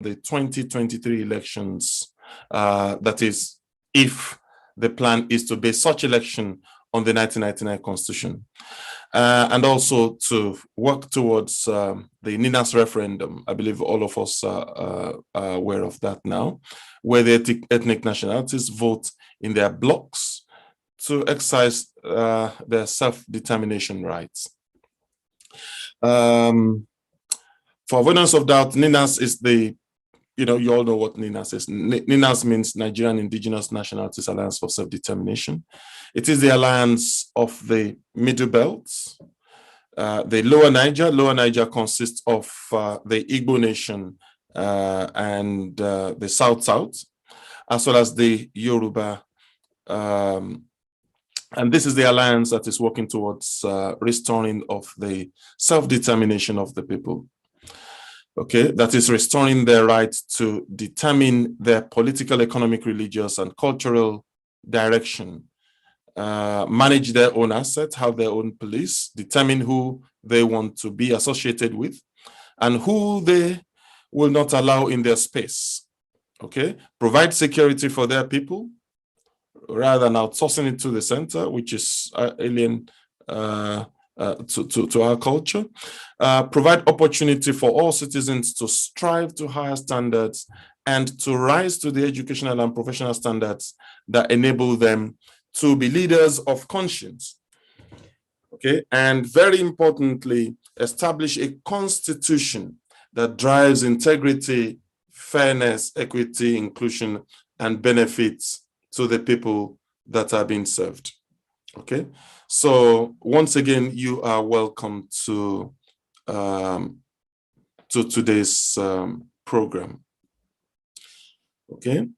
the 2023 elections, that is, if the plan is to base such election on the 1999 Constitution, and also to work towards the NINAS referendum. I believe all of us are aware of that now, where the ethnic nationalities vote in their blocks to exercise their self-determination rights. For avoidance of doubt, NINAS is the, you all know what NINAS is. NINAS means Nigerian Indigenous Nationalities Alliance for Self-Determination. It is the alliance of the Middle Belt, the Lower Niger. Lower Niger consists of the Igbo Nation and the South-South, as well as the Yoruba. And this is the alliance that is working towards restoring of the self-determination of the people. Okay, that is restoring their right to determine their political, economic, religious, and cultural direction, manage their own assets, have their own police, determine who they want to be associated with, and who they will not allow in their space. Okay, provide security for their people, rather than outsourcing it to the center, which is alien to our culture. Provide opportunity for all citizens to strive to higher standards and to rise to the educational and professional standards that enable them to be leaders of conscience. Okay, and very importantly, establish a constitution that drives integrity, fairness, equity, inclusion, and benefits to the people that are being served. Okay, so once again, you are welcome to today's program. Okay,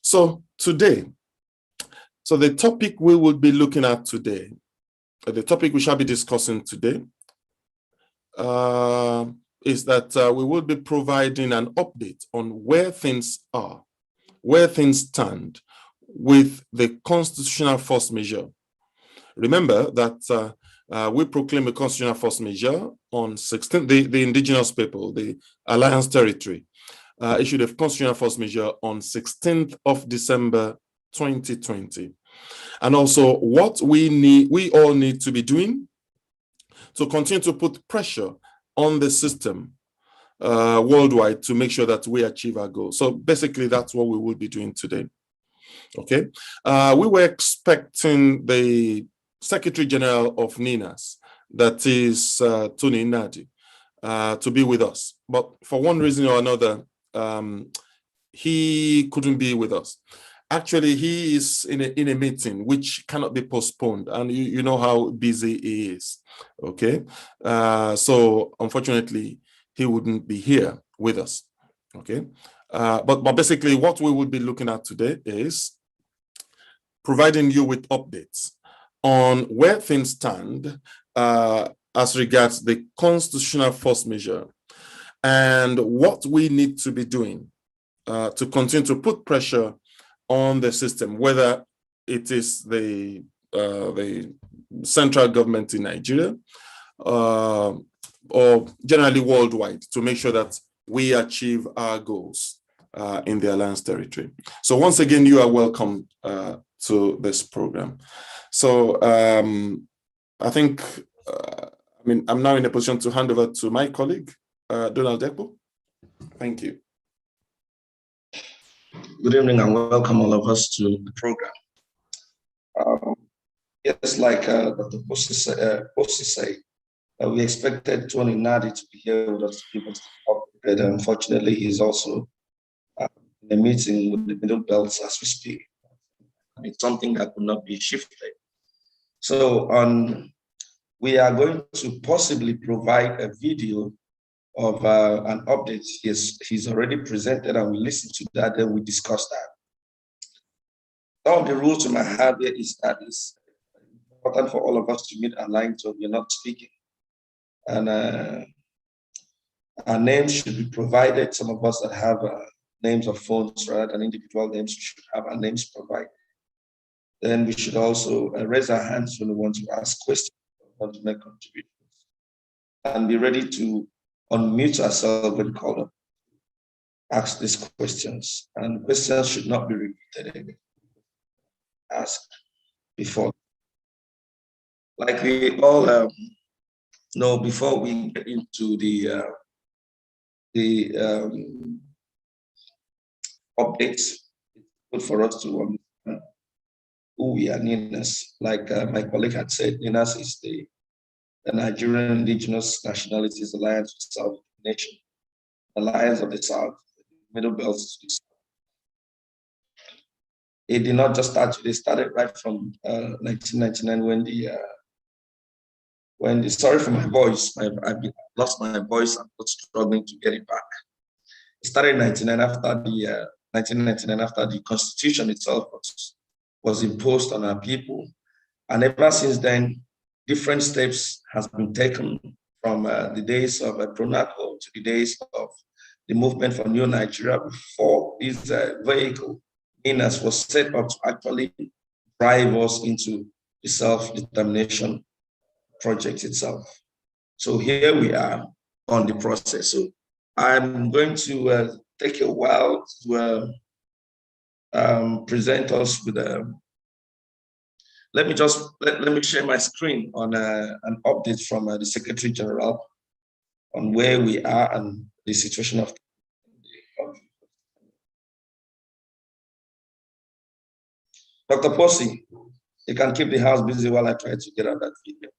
so today, the topic we will be looking at today, the topic we shall be discussing today, is that we will be providing an update on where things are, where things stand with the constitutional force majeure. Remember that we proclaim a constitutional force majeure on 16th, the indigenous people, the Alliance Territory, issued a constitutional force majeure on 16th of December 2020. And also what we all need to be doing to continue to put pressure on the system worldwide to make sure that we achieve our goals. So basically, that's what we will be doing today. Okay, we were expecting the Secretary General of NINAS, that is Tony Nadi, to be with us, but for one reason or another, he couldn't be with us. Actually, he is in a meeting which cannot be postponed, and you know how busy he is. Okay, so unfortunately, he wouldn't be here with us. Okay, but basically, what we will be looking at today is providing you with updates on where things stand as regards the constitutional force majeure and what we need to be doing to continue to put pressure on the system, whether it is the central government in Nigeria or generally worldwide, to make sure that we achieve our goals in the Alliance Territory. So once again, you are welcome to this program. So I think, I'm now in a position to hand over to my colleague, Donald Ekpo. Thank you. Good evening and welcome all of us to the program. Yes, like Dr. Posi said, we expected Tony Nadi to be here with us to give us the update, but unfortunately he's also in a meeting with the Middle Belts as we speak. It's something that could not be shifted. So we are going to possibly provide a video of an update he's already presented, and we listen to that, then we discuss that. Some of the rules you might have here is that it's important for all of us to meet a line so we're not speaking. And our names should be provided. Some of us that have names of phones rather than individual names, we should have our names provided. Then we should also raise our hands when we want to ask questions, want to make contributions, and be ready to unmute ourselves when called up. ask these questions, and questions should not be repeated again. Ask before. Like we all know, before we get into the updates, it's good for us to understand who we are, NINAS. Like my colleague had said, NINAS is the Nigerian Indigenous Nationalities Alliance of South Nation, Alliance of the South, Middle Belt. It did not just start, it started right from 1999 when the, sorry for my voice, I've lost my voice, I'm struggling to get it back. It started in 1999 after the Constitution itself was imposed on our people. And ever since then, different steps has been taken from the days of Pronaco to the days of the movement for New Nigeria before this vehicle, NINAS, was set up to actually drive us into the self-determination project itself. So here we are on the process. So I'm going to take a while to present us with let me share my screen on an update from the Secretary General on where we are and the situation of Dr. Posse. You can keep the house busy while I try to get out that video.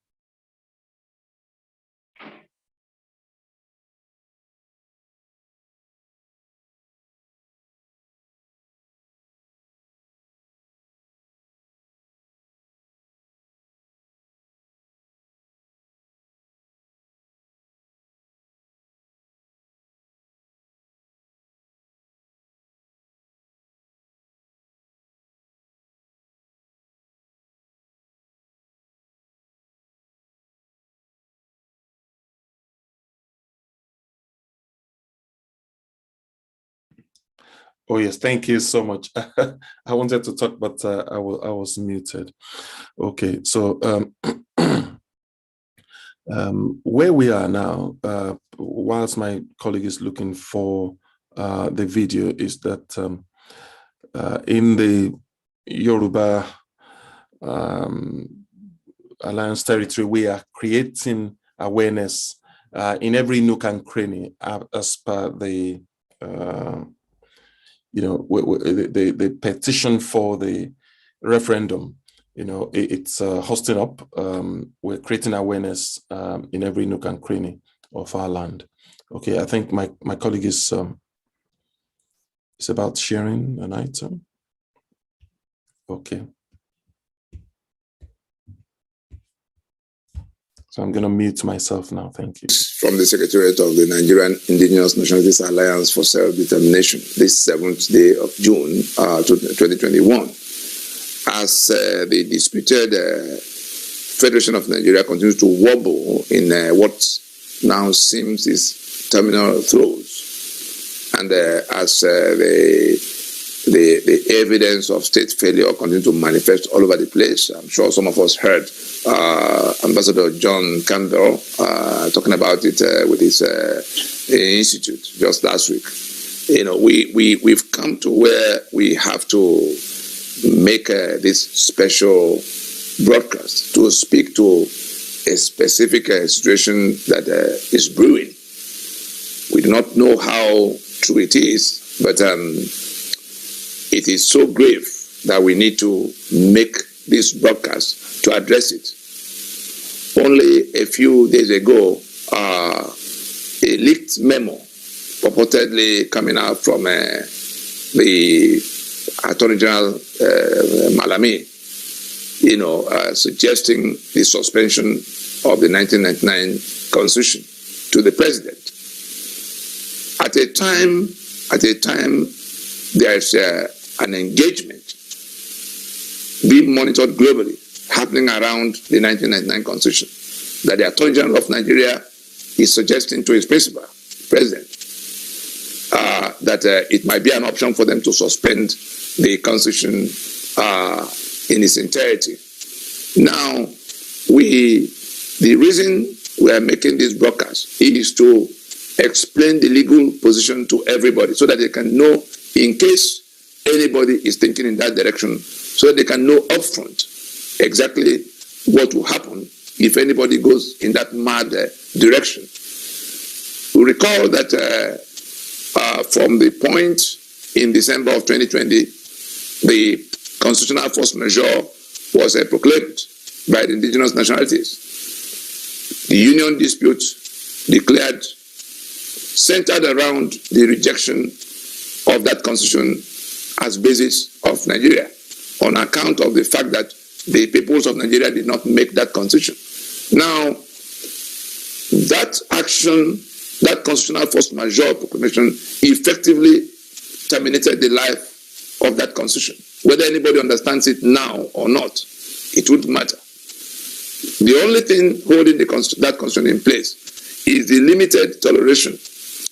Oh yes, thank you so much. I wanted to talk, but I was muted. Okay, so where we are now, whilst my colleague is looking for the video, is that in the Yoruba Alliance territory, we are creating awareness in every nook and cranny as per the the petition for the referendum. It's hosting up. We're creating awareness in every nook and cranny of our land. Okay, I think my colleague is about sharing an item. Okay. So I'm going to mute myself now. Thank you. From the Secretariat of the Nigerian Indigenous Nationalities Alliance for Self-Determination, this 7th day of June 2021. As the disputed Federation of Nigeria continues to wobble in what now seems is terminal throes, and as the evidence of state failure continues to manifest all over the place. I'm sure some of us heard Ambassador John Campbell talking about it with his institute just last week. We've come to where we have to make this special broadcast to speak to a specific situation that is brewing. We do not know how true it is, but it is so grave that we need to make this broadcast to address it. Only a few days ago, a leaked memo purportedly coming out from the Attorney General Malami, suggesting the suspension of the 1999 Constitution to the president. At a time, there is an engagement being monitored globally happening around the 1999 Constitution that the Attorney General of Nigeria is suggesting to his principal, president, that it might be an option for them to suspend the Constitution in its entirety. Now, the reason we are making this broadcast is to explain the legal position to everybody so that they can know in case anybody is thinking in that direction, so that they can know upfront exactly what will happen if anybody goes in that mad direction. We recall that from the point in December of 2020, the constitutional force majeure was proclaimed by the indigenous nationalities. The union dispute declared centered around the rejection of that constitution as basis of Nigeria on account of the fact that the peoples of Nigeria did not make that constitution. Now, that action, that constitutional force majeure proclamation effectively terminated the life of that constitution. Whether anybody understands it now or not, it wouldn't matter. The only thing holding that constitution in place is the limited toleration,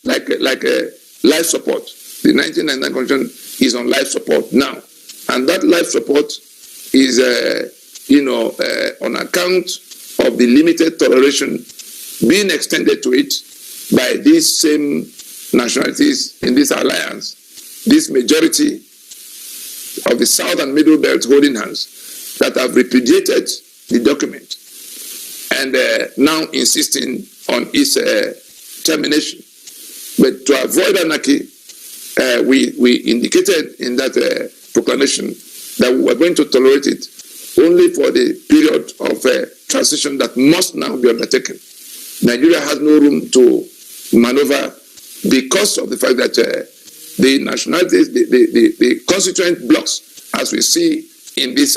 like a life support. The 1999 constitution is on life support now, and that life support is, on account of the limited toleration being extended to it by these same nationalities in this alliance, this majority of the South and Middle Belt holding hands that have repudiated the document and now insisting on its termination. But to avoid anarchy, we indicated in that proclamation that we were going to tolerate it only for the period of transition that must now be undertaken. Nigeria has no room to maneuver because of the fact that the nationalities, the constituent blocks, as we see in this,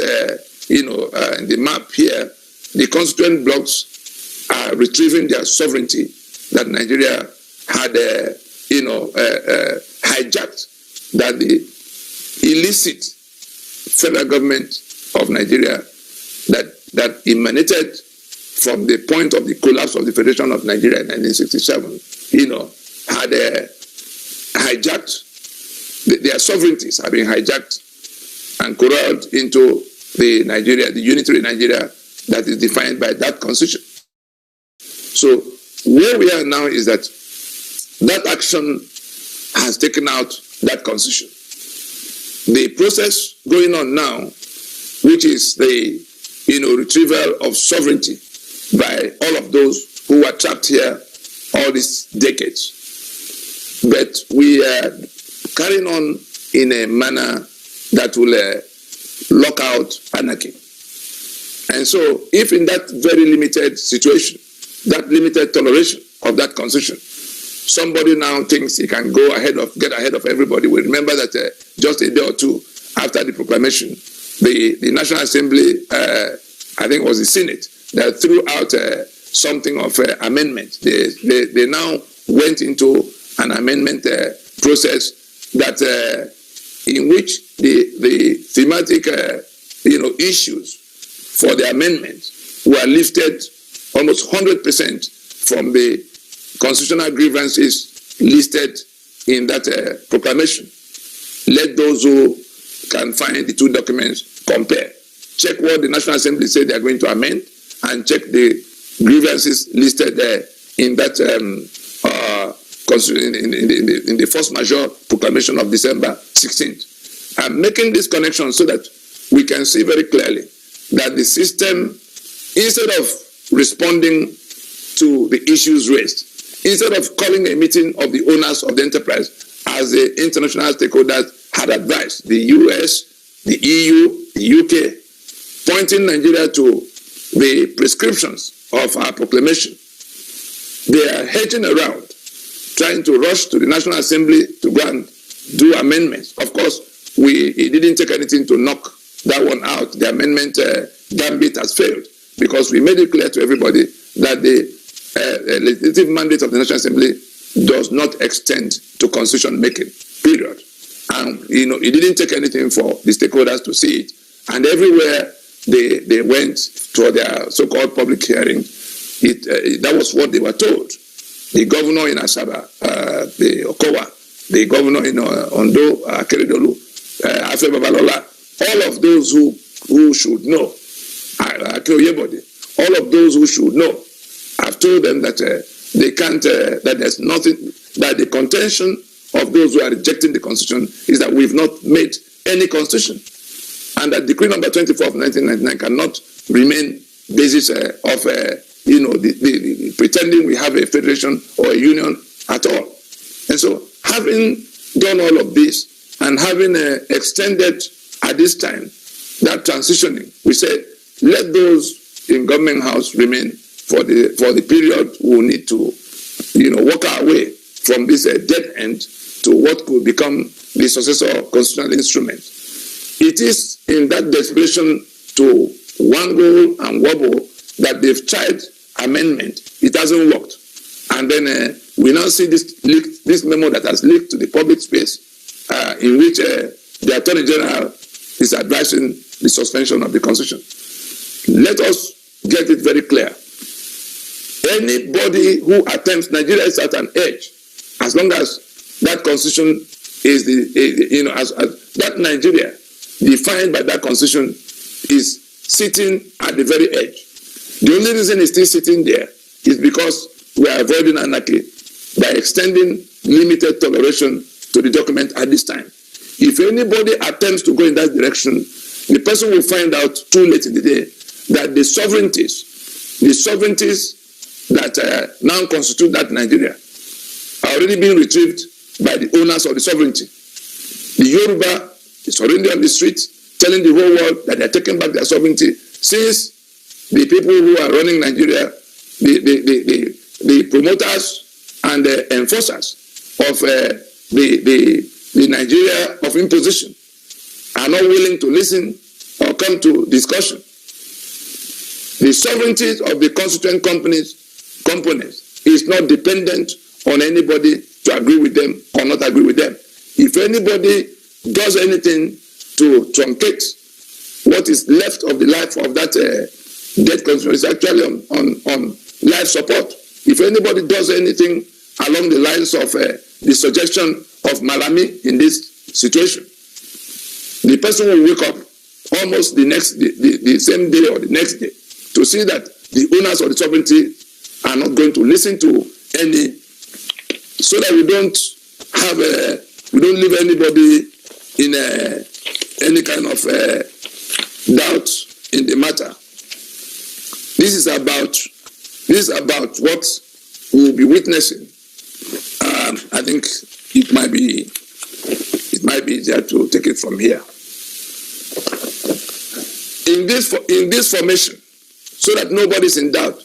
in the map here, the constituent blocks are retrieving their sovereignty that Nigeria had, hijacked, that the illicit federal government of Nigeria that emanated from the point of the collapse of the Federation of Nigeria in 1967, had hijacked, their sovereignties have been hijacked and corralled into the unitary Nigeria that is defined by that constitution. So where we are now is that action has taken out that constitution. The process going on now, which is the retrieval of sovereignty by all of those who were trapped here all these decades. But we are carrying on in a manner that will lock out anarchy. And so if in that very limited situation, that limited toleration of that constitution, somebody now thinks he can get ahead of everybody. We remember that just a day or two after the proclamation, the National Assembly, I think it was the Senate, that threw out something of amendment. They now went into an amendment process that in which the thematic issues for the amendment were lifted almost 100% from the constitutional grievances listed in that proclamation. Let those who can find the two documents compare. Check what the National Assembly said they are going to amend, and check the grievances listed there in that in the force majeure proclamation of December 16th. I'm making this connection so that we can see very clearly that the system, instead of responding to the issues raised, instead of calling a meeting of the owners of the enterprise, as the international stakeholders had advised, the US, the EU, the UK, pointing Nigeria to the prescriptions of our proclamation, they are hedging around, trying to rush to the National Assembly to go and do amendments. Of course, it didn't take anything to knock that one out. The amendment gambit has failed because we made it clear to everybody that the legislative mandate of the National Assembly does not extend to constitution making, period. And, it didn't take anything for the stakeholders to see it. And everywhere they went to their so-called public hearing, that was what they were told. The governor in Asaba, the Okowa, the governor in Ondo, Keredolu, Afe Babalola, all of those who should know, all of those who should know, I've told them that they can't, that there's nothing, that the contention of those who are rejecting the Constitution is that we've not made any Constitution. And that Decree number 24 of 1999 cannot remain basis of, the pretending we have a federation or a union at all. And so, having done all of this and having extended at this time that transitioning, we said, let those in government house remain for the period we will need to, walk our way from this dead end to what could become the successor constitutional instrument. It is in that desperation to wangle and wobble that they've tried amendment. It hasn't worked. And then we now see this memo that has leaked to the public space in which the Attorney General is advising the suspension of the Constitution. Let us get it very clear. Anybody who attempts, Nigeria is at an edge, as long as that Constitution is that Nigeria defined by that Constitution is sitting at the very edge. The only reason it's still sitting there is because we are avoiding anarchy by extending limited toleration to the document at this time. If anybody attempts to go in that direction, the person will find out too late in the day that the sovereignties that now constitute that Nigeria are already being retrieved by the owners of the sovereignty. The Yoruba is already on the streets telling the whole world that they are taking back their sovereignty, since the people who are running Nigeria, the promoters and the enforcers of the Nigeria of imposition are not willing to listen or come to discussion. The sovereignty of the constituent components is not dependent on anybody to agree with them or not agree with them. If anybody does anything to truncate what is left of the life of that dead constitution, is actually on life support. If anybody does anything along the lines of the suggestion of Malami in this situation, the person will wake up almost the same day or the next day to see that the owners of the sovereignty are not going to listen to any, so that we don't leave anybody in any kind of doubt in the matter. This is about what we'll be witnessing. I think it might be easier to take it from here. In this formation, so that nobody's in doubt,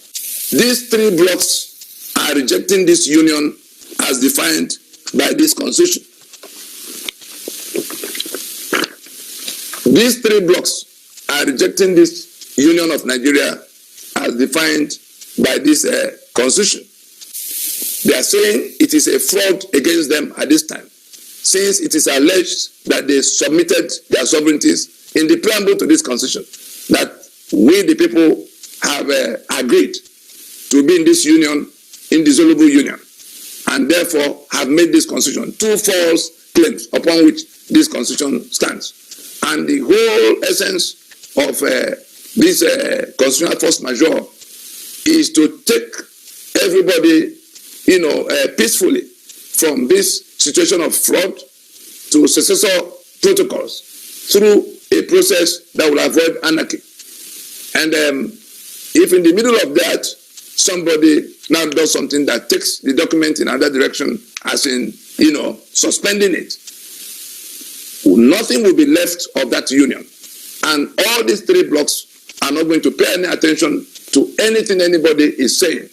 these three blocks are rejecting this union as defined by this Constitution. These three blocks are rejecting this union of Nigeria as defined by this Constitution. They are saying it is a fraud against them at this time, since it is alleged that they submitted their sovereignties in the preamble to this Constitution, that we the people have agreed to be in this union, indissoluble union, and therefore have made this Constitution two false claims upon which this Constitution stands. And the whole essence of this constitutional force majeure is to take everybody, peacefully from this situation of fraud to successor protocols through a process that will avoid anarchy. And if in the middle of that, somebody now does something that takes the document in another direction, as in, suspending it, nothing will be left of that union. And all these three blocks are not going to pay any attention to anything anybody is saying.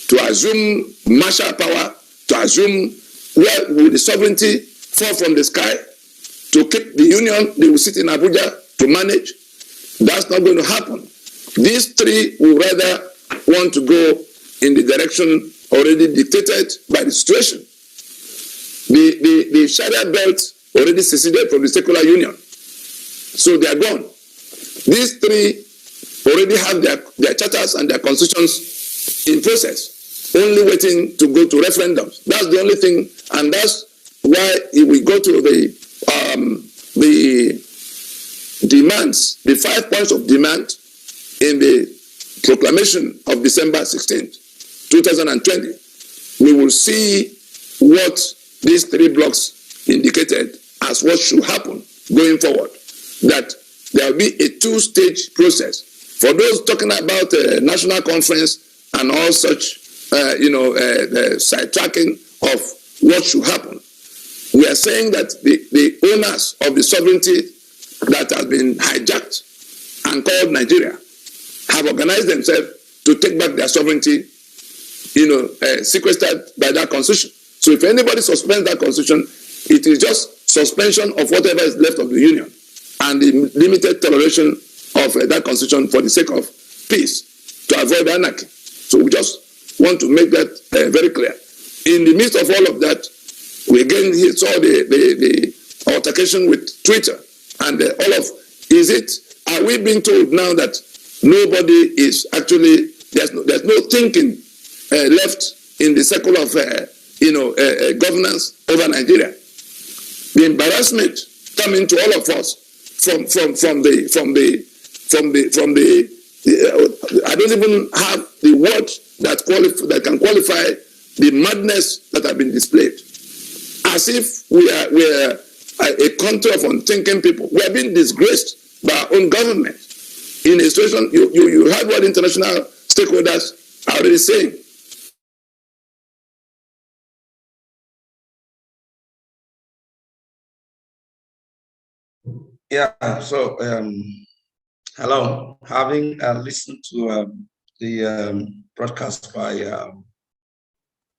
To assume martial power, to assume where will the sovereignty fall from the sky, to keep the union, they will sit in Abuja to manage. That's not going to happen. These three will rather want to go in the direction already dictated by the situation. The Sharia belt already seceded from the secular union, so they are gone. These three already have their charters and their constitutions in process, only waiting to go to referendums. That's the only thing, and that's why if we go to the demands, the 5 points of demand in the proclamation of December 16th, 2020, we will see what these 3 blocks indicated as what should happen going forward. That there will be a 2-stage process. For those talking about a national conference and all such, sidetracking of what should happen, we are saying that the owners of the sovereignty that has been hijacked and called Nigeria have organized themselves to take back their sovereignty, sequestered by that constitution. So if anybody suspends that constitution, it is just suspension of whatever is left of the union and the limited toleration of that constitution for the sake of peace to avoid anarchy. So we just want to make that very clear. In the midst of all of that, we again saw the altercation with Twitter and are we being told now that nobody is actually, there's no thinking left in the circle of governance over Nigeria? The embarrassment coming to all of us from the I don't even have the word that can qualify the madness that have been displayed. As if we are a country of unthinking people. We are being disgraced by our own government in a situation. You heard what international stakeholders are already saying. Yeah, so hello. Having listened to the broadcast by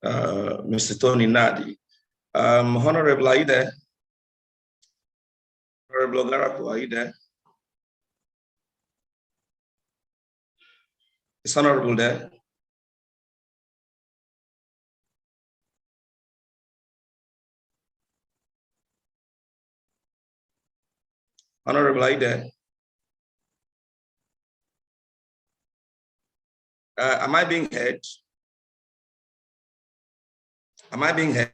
Mr. Tony Nadi, Honorable, are you there? Honorable Ogaraku, are you there? Is Honorable there? Honorable, are you there? Am I being heard? Am I being heard?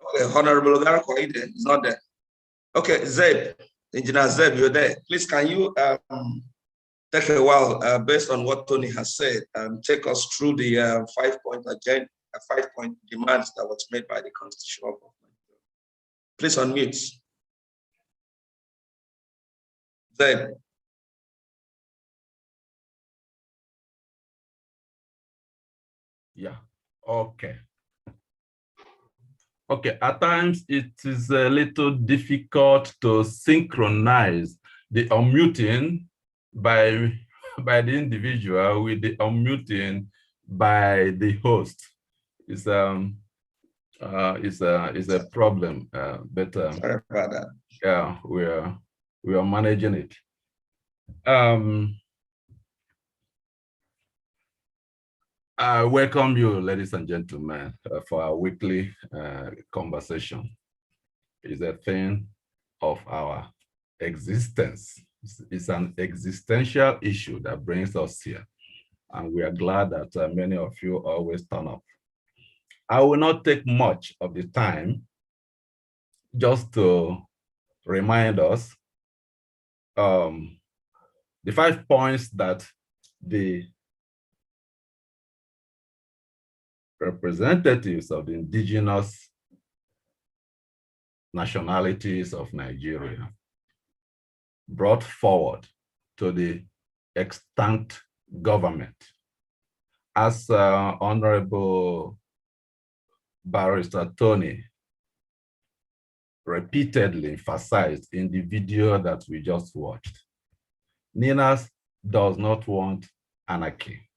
Okay, Honorable Ogaraku, are you there? He's not there. Okay, Zeb, Engineer Zeb, you're there. Please, can you take a while, based on what Tony has said, take us through the 5-point agenda, 5-point demands that was made by the Constitutional Government. Please unmute. Zeb. Yeah, okay. Okay, at times it is a little difficult to synchronize the unmuting by the individual with the unmuting by the host. It's a problem, but sorry about that. Yeah, we are managing it. I welcome you, ladies and gentlemen, for our weekly conversation. It's a thing of our existence. It's an existential issue that brings us here. And we are glad that many of you always turn up. I will not take much of the time just to remind us the 5 points that the representatives of the indigenous nationalities of Nigeria brought forward to the extant government. As Honorable Barrister Tony repeatedly emphasized in the video that we just watched, NINAS does not want anarchy.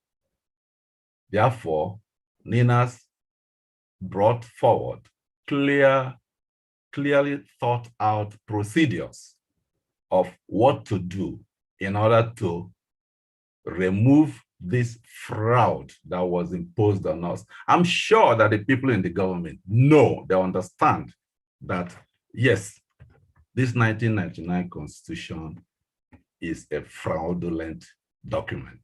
Therefore, NINAS brought forward clearly thought out procedures of what to do in order to remove this fraud that was imposed on us. I'm sure that the people in the government know, they understand that, yes, this 1999 Constitution is a fraudulent document.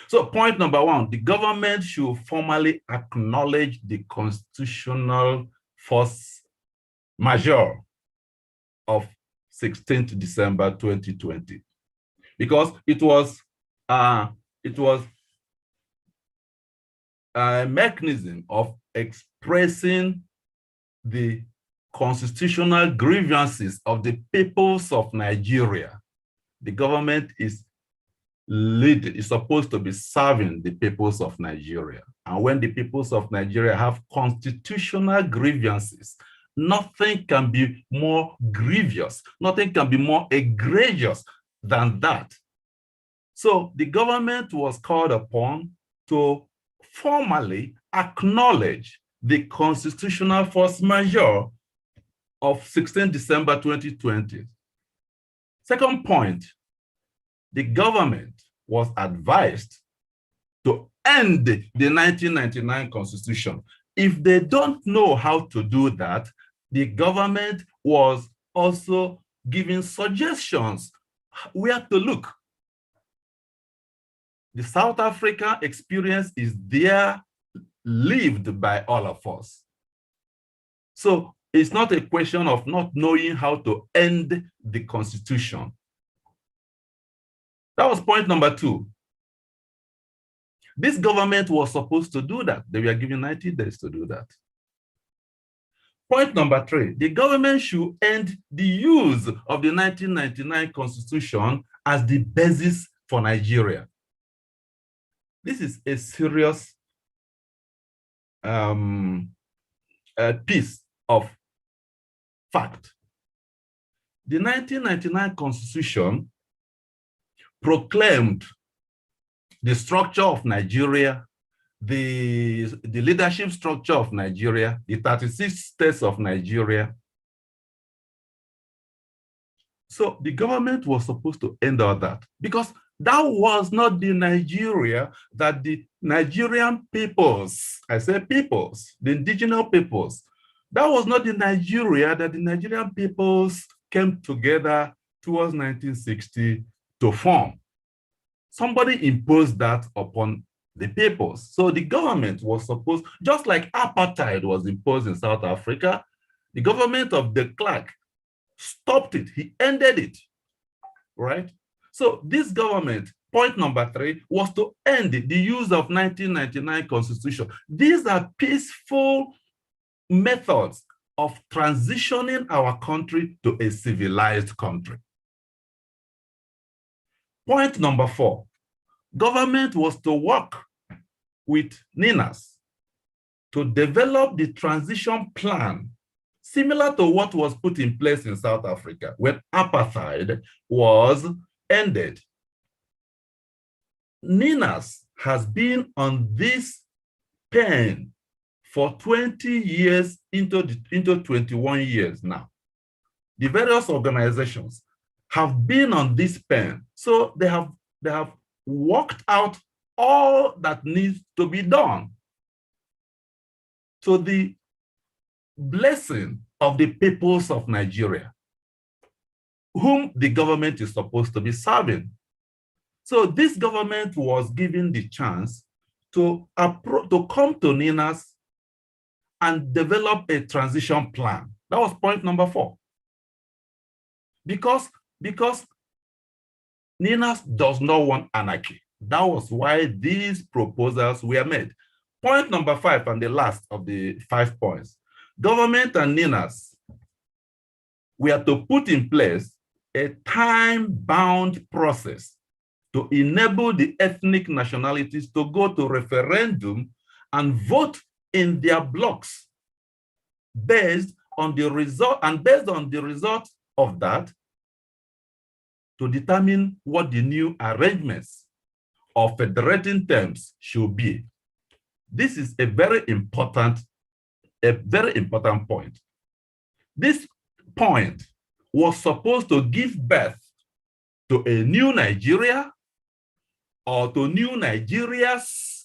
So point number 1, the government should formally acknowledge the constitutional force majeure of 16th December 2020, because it was it was a mechanism of expressing the constitutional grievances of the peoples of Nigeria. The government is supposed to be serving the peoples of Nigeria. And when the peoples of Nigeria have constitutional grievances, nothing can be more grievous, nothing can be more egregious than that. So the government was called upon to formally acknowledge the constitutional force majeure of 16 December 2020. Second point, the government was advised to end the 1999 Constitution. If they don't know how to do that, the government was also giving suggestions where to look. The South Africa experience is there, lived by all of us. So it's not a question of not knowing how to end the Constitution. That was point number 2. This government was supposed to do that. They were given 90 days to do that. Point number 3, the government should end the use of the 1999 Constitution as the basis for Nigeria. This is a serious piece of fact. The 1999 Constitution proclaimed the structure of Nigeria, the leadership structure of Nigeria, the 36 states of Nigeria. So the government was supposed to end all that, because that was not the Nigeria that the Nigerian peoples, I say peoples, the indigenous peoples, that was not the Nigeria that the Nigerian peoples came together towards 1960 to form. Somebody imposed that upon the peoples. So the government was supposed, just like apartheid was imposed in South Africa, the government of de Klerk stopped it. He ended it, right? So this government, point number 3, was to end the use of 1999 Constitution. These are peaceful methods of transitioning our country to a civilized country. Point number 4, government was to work with NINAS to develop the transition plan similar to what was put in place in South Africa when apartheid was ended. NINAS has been on this pen for 20 years into 21 years now. The various organizations have been on this pen, so they have worked out all that needs to be done. So the blessing of the peoples of Nigeria, whom the government is supposed to be serving. So this government was given the chance to come to NINAS and develop a transition plan. That was point number 4. Because NINAS does not want anarchy. That was why these proposals were made. Point number 5, and the last of the 5 points. Government and NINAS were to put in place a time-bound process to enable the ethnic nationalities to go to referendum and vote in their blocks based on the result, and based on the result of that, to determine what the new arrangements of federating terms should be. This is a very important point. This point was supposed to give birth to a new Nigeria, or to new Nigerias,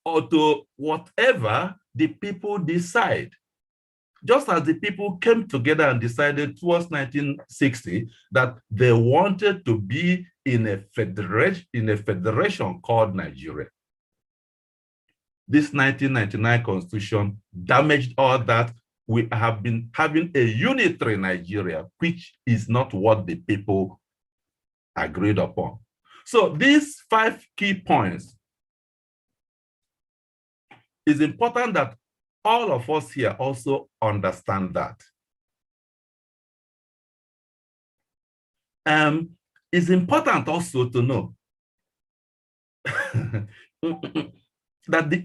or to whatever the people decide. Just as the people came together and decided towards 1960 that they wanted to be in a federation called Nigeria. This 1999 Constitution damaged all that. We have been having a unitary Nigeria, which is not what the people agreed upon. So these 5 key points is important that all of us here also understand that. It's important also to know that the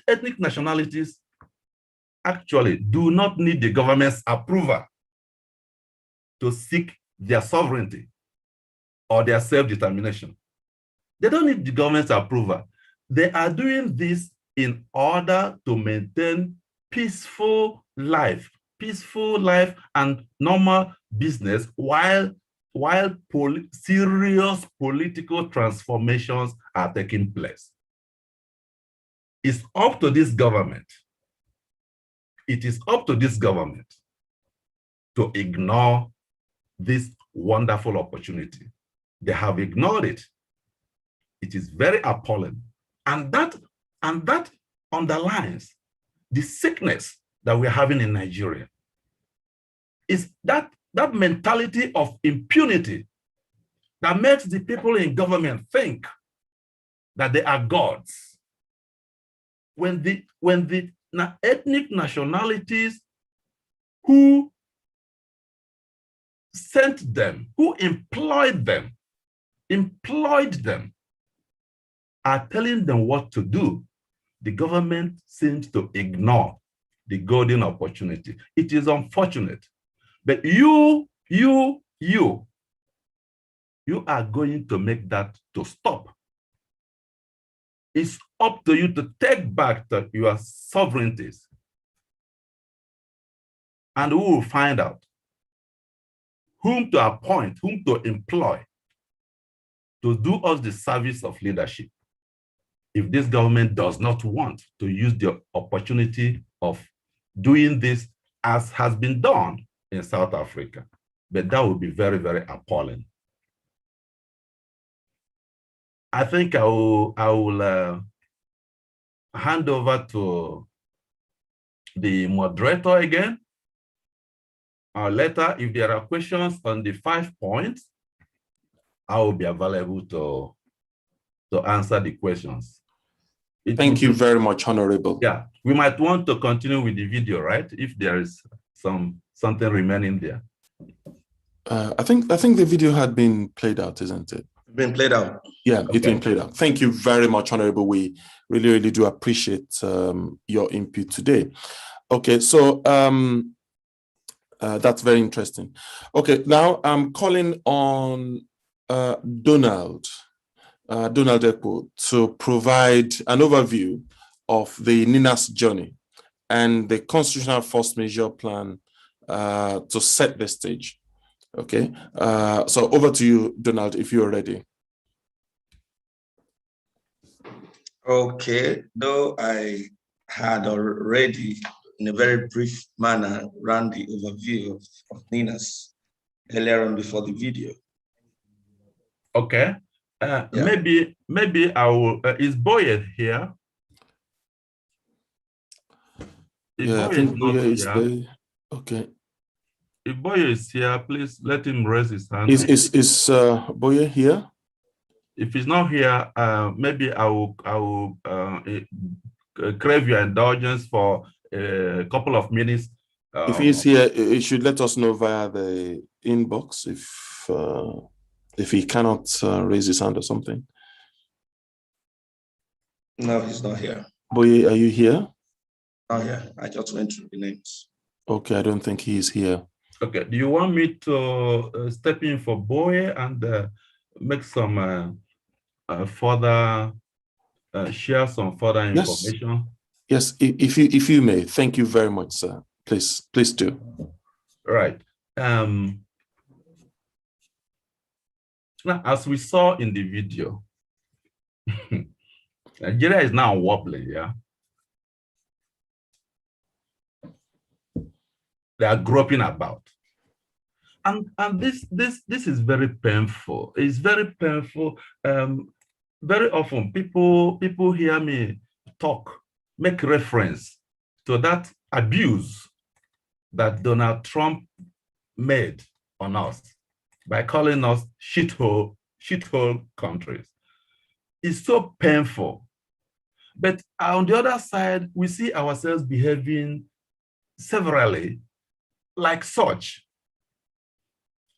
ethnic nationalities actually do not need the government's approval to seek their sovereignty or their self-determination. They don't need the government's approval. They are doing this in order to maintain peaceful life and normal business while serious political transformations are taking place. It's up to this government. It is up to this government to ignore this wonderful opportunity. They have ignored it. It is very appalling. And that underlines the sickness that we're having in Nigeria. Is that mentality of impunity that makes the people in government think that they are gods. When the ethnic nationalities who sent them, who employed them, are telling them what to do, the government seems to ignore the golden opportunity. It is unfortunate. But you are going to make that to stop. It's up to you to take back your sovereignties. And we will find out whom to appoint, whom to employ to do us the service of leadership. If this government does not want to use the opportunity of doing this as has been done in South Africa, but that would be very, very appalling. I think I will hand over to the moderator again. Later, if there are questions on the 5 points, I will be available to answer the questions. Thank you very much, Honorable. Yeah, we might want to continue with the video, right? If there is something remaining there. I think the video had been played out, isn't it? Been played out. Yeah, Okay. it's been played out. Thank you very much, Honorable. We really, really do appreciate your input today. Okay, so that's very interesting. Okay, now I'm calling on Donald Ekpo to provide an overview of the NINAS journey and the Constitutional Force Majeure Plan to set the stage. Okay, so over to you, Donald, if you're ready. Okay, though I had already, in a very brief manner, ran the overview of NINAS earlier on before the video. Okay, Yeah. maybe I will. Is Boye here? If Yeah, I Boye think is Boye not is here, there. Okay. if Boye is here, please let him raise his hand. Is Boye here? If he's not here, maybe I will crave your indulgence for a couple of minutes. If he's here, he should let us know via the inbox if he cannot raise his hand or something. No, he's not here. Boye, are you here? Not here. I just went through the names. Okay, I don't think he is here. Okay, do you want me to step in for Boye and make some further, share some further information? Yes, if you may. Thank you very much, sir. Please do. Right. Now, as we saw in the video, Nigeria is now wobbling, yeah? They are groping about. And this is very painful. It's very painful. Very often people hear me talk, make reference to that abuse that Donald Trump made on us by calling us shithole shithole countries. It's so painful. But on the other side, we see ourselves behaving severally like such.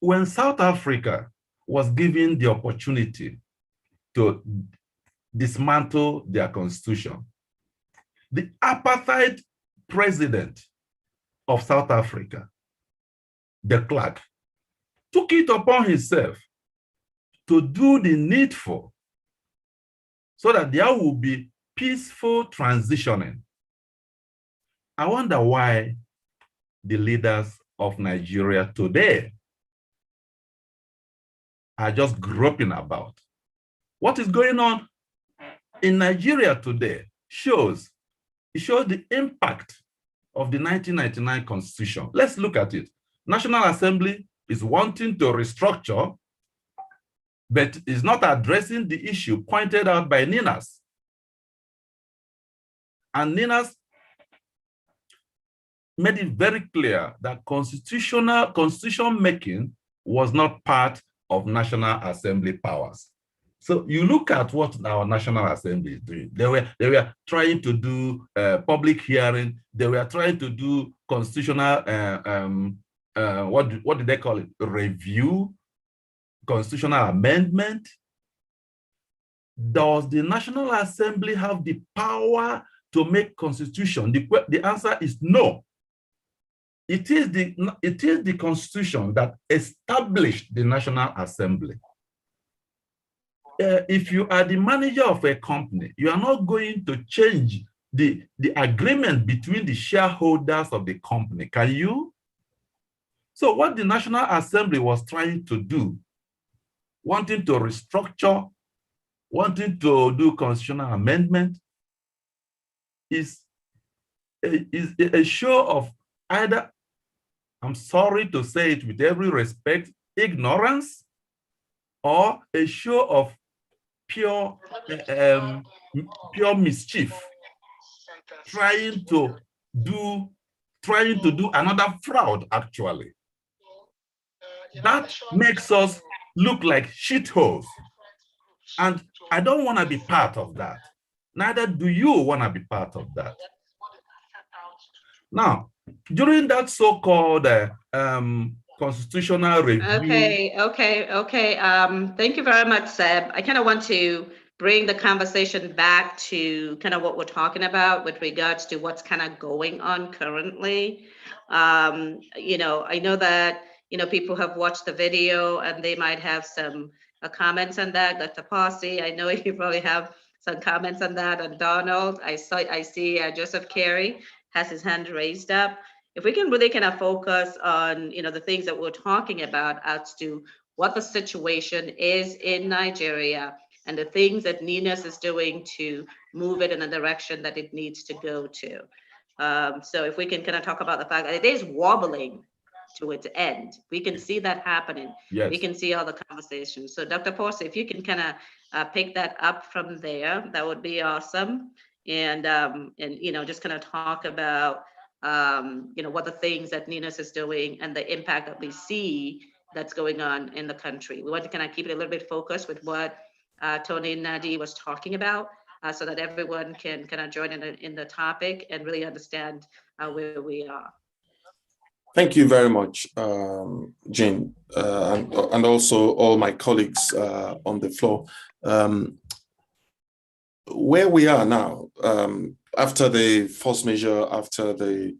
When South Africa was given the opportunity to dismantle their constitution, the apartheid president of South Africa, de Klerk, took it upon himself to do the needful so that there will be peaceful transitioning. I wonder why the leaders of Nigeria today are just groping about. What is going on in Nigeria today shows the impact of the 1999 Constitution. Let's look at it. National Assembly is wanting to restructure, but is not addressing the issue pointed out by NINAS. And NINAS made it very clear that constitution making was not part of National Assembly powers. So you look at what our National Assembly is doing. They were trying to do public hearing. They were trying to do constitutional, what did they call it? Review, constitutional amendment. Does the National Assembly have the power to make constitution? The answer is no. It is the Constitution that established the National Assembly. If you are the manager of a company, you are not going to change the agreement between the shareholders of the company, can you? So what the National Assembly was trying to do, wanting to restructure, wanting to do constitutional amendment, is a show of either, I'm sorry to say it with every respect, ignorance, or a show of pure mischief, trying to do another fraud, actually. That makes us look like shitholes. And I don't want to be part of that. Neither do you want to be part of that. Now, during that so-called constitutional review. Okay. Thank you very much, Seb. I kind of want to bring the conversation back to kind of what we're talking about with regards to what's kind of going on currently. I know that, people have watched the video and they might have some comments on that. Dr. Posse, I know you probably have some comments on that. And Donald, I see Joseph Carey has his hand raised up. If we can really kind of focus on, the things that we're talking about as to what the situation is in Nigeria and the things that NINAS is doing to move it in the direction that it needs to go to. So if we can kind of talk about the fact that it is wobbling to its end, we can see that happening. Yes. We can see all the conversations. So Dr. Porce, if you can kind of pick that up from there, that would be awesome. And just kind of talk about what the things that NINAS is doing and the impact that we see that's going on in the country. We want to kind of keep it a little bit focused with what Tony and Nadi was talking about, so that everyone can kind of join in the topic and really understand where we are. Thank you very much, Jane, and also all my colleagues on the floor. Where we are now, after the force majeure, after the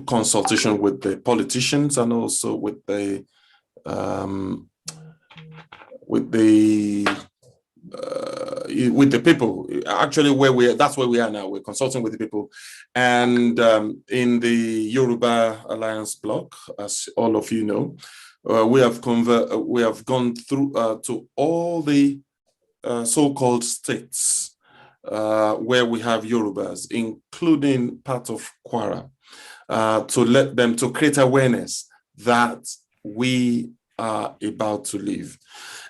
consultation with the politicians and also with the people, actually that's where we are now. We're consulting with the people, and in the Yoruba Alliance bloc, as all of you know, we have gone through to all the so-called states where we have Yorubas, including part of Kwara, to create awareness that we are about to leave.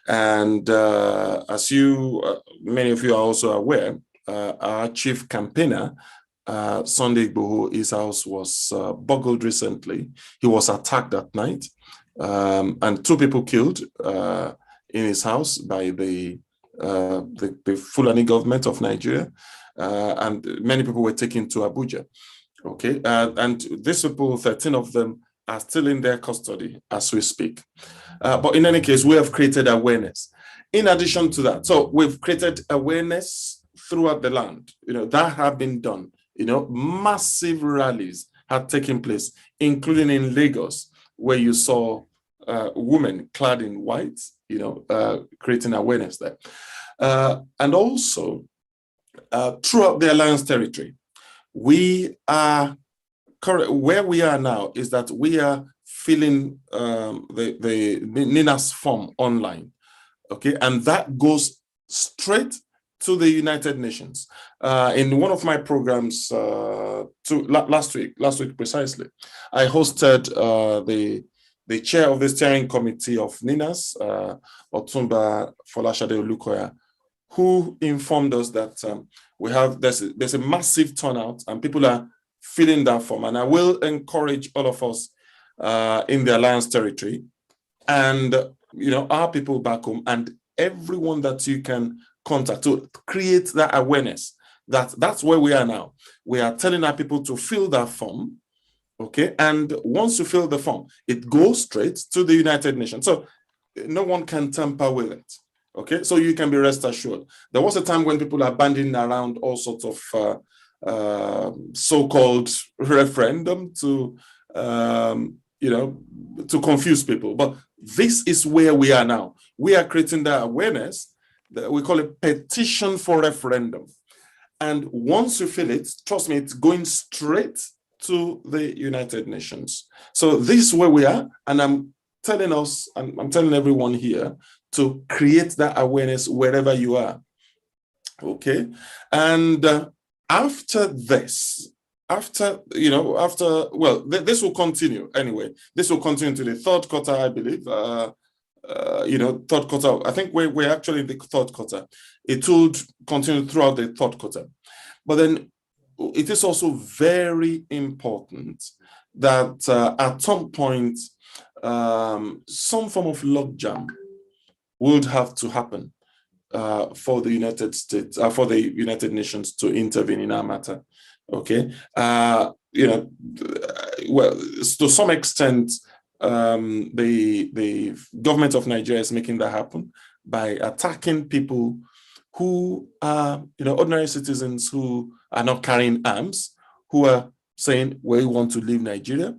And as many of you are also aware, our chief campaigner, Sunday Igboho, his house was burgled recently. He was attacked that night, and 2 people killed in his house by the Fulani government of Nigeria, and many people were taken to Abuja. Okay, and these people, 13 of them, are still in their custody as we speak. But in any case, we have created awareness. In addition to that, so we've created awareness throughout the land. That have been done. Massive rallies have taken place, including in Lagos, where you saw women clad in white, creating awareness there. And also throughout the Alliance territory, we are where we are now is that we are filling the NINAS form online, okay, and that goes straight to the United Nations. In one of my programs last week precisely, I hosted the chair of the steering committee of NINAS, Otumba Folashade Olukoya, who informed us that there's a massive turnout and people are filling that form. And I will encourage all of us in the Alliance territory and our people back home and everyone that you can contact to create that awareness. That's where we are now. We are telling our people to fill that form, okay? And once you fill the form, it goes straight to the United Nations. So no one can tamper with it. Okay, so you can be rest assured. There was a time when people are banding around all sorts of so-called referendum to confuse people. But this is where we are now. We are creating that awareness. We call it petition for referendum. And once you fill it, trust me, it's going straight to the United Nations. So this is where we are, and I'm telling us, and I'm telling everyone here to create that awareness wherever you are. Okay, and after this, this will continue anyway. This will continue to the 3rd quarter, I believe. 3rd quarter. I think we're actually in the 3rd quarter. It will continue throughout the 3rd quarter. But then it is also very important that at some point, some form of logjam would have to happen for the United States, for the United Nations to intervene in our matter. Okay, well, to some extent, the government of Nigeria is making that happen by attacking people who are, ordinary citizens who are not carrying arms, who are saying we want to leave Nigeria,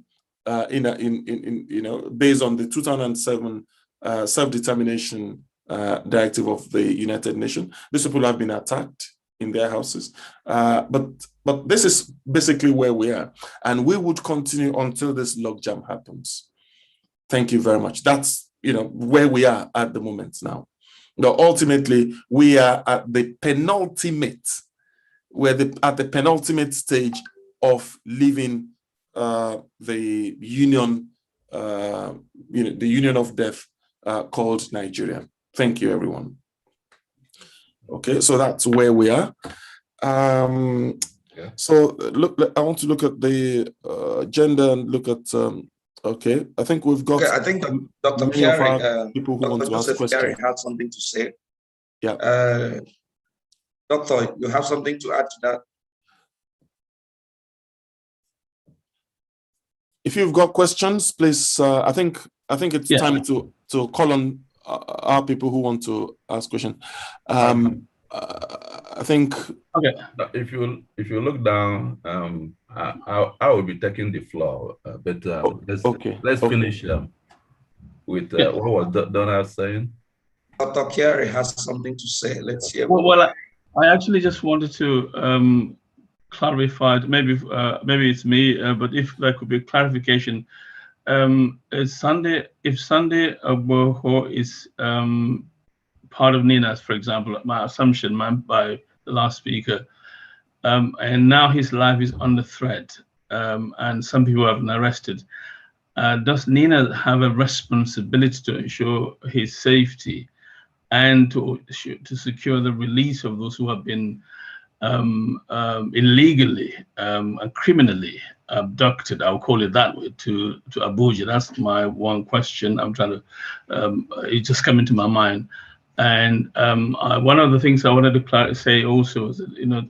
based on the 2007 self-determination directive of the United Nations. These people have been attacked in their houses, but this is basically where we are, and we would continue until this logjam happens. Thank you very much. That's where we are at the moment now. Now, ultimately, we are at the penultimate. At the penultimate stage of leaving the union, the union of death called Nigeria. Thank you, everyone. Okay, so that's where we are. So look, I want to look at the agenda and look at. Okay, I think we've got. Okay, I think Dr. Chiari, people who want to ask questions. Chiari had something to say. Yeah. Doctor, you have something to add to that? If you've got questions, please. I think it's time to call on our people who want to ask questions. I think. Okay. If you look down, I will be taking the floor, but let's finish with what was Donald saying. Dr. Chiari has something to say. Let's hear. Well, I actually just wanted to clarify. Maybe it's me, but if there could be clarification. If Sunday Agboho is part of NINAS, for example, my assumption by the last speaker, and now his life is under threat, and some people have been arrested. Does NINAS have a responsibility to ensure his safety and to secure the release of those who have been illegally and criminally abducted, I'll call it that way, to Abuja. That's my one question. I'm trying to, it just came into my mind. And one of the things I wanted to say also is that, you know,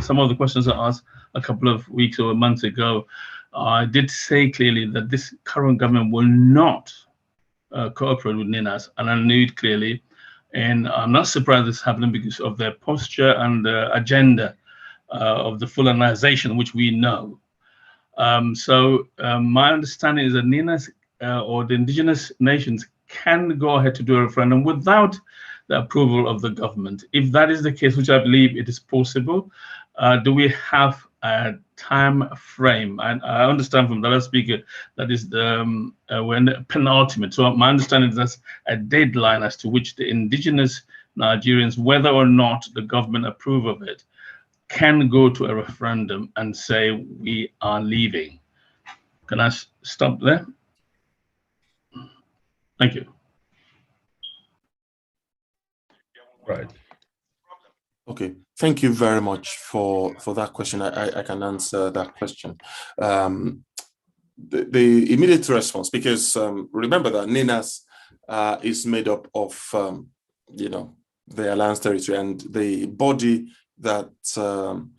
some of the questions I asked a couple of weeks or months ago, I did say clearly that this current government will not cooperate with NINAS, and I knew it clearly. And I'm not surprised this happening because of their posture and the agenda of the Fulanization, which we know. So my understanding is that NINAS or the indigenous nations can go ahead to do a referendum without the approval of the government. If that is the case, which I believe it is possible, do we have a time frame? And I understand from the last speaker that is the when the penultimate. So my understanding is that's a deadline as to which the indigenous Nigerians, whether or not the government approve of it, can go to a referendum and say we are leaving. Can I stop there? Thank you. Right. Okay, thank you very much for that question. I can answer that question. The immediate response, because remember that NINAS is made up of you know, the Alliance territory, and the body that Sunday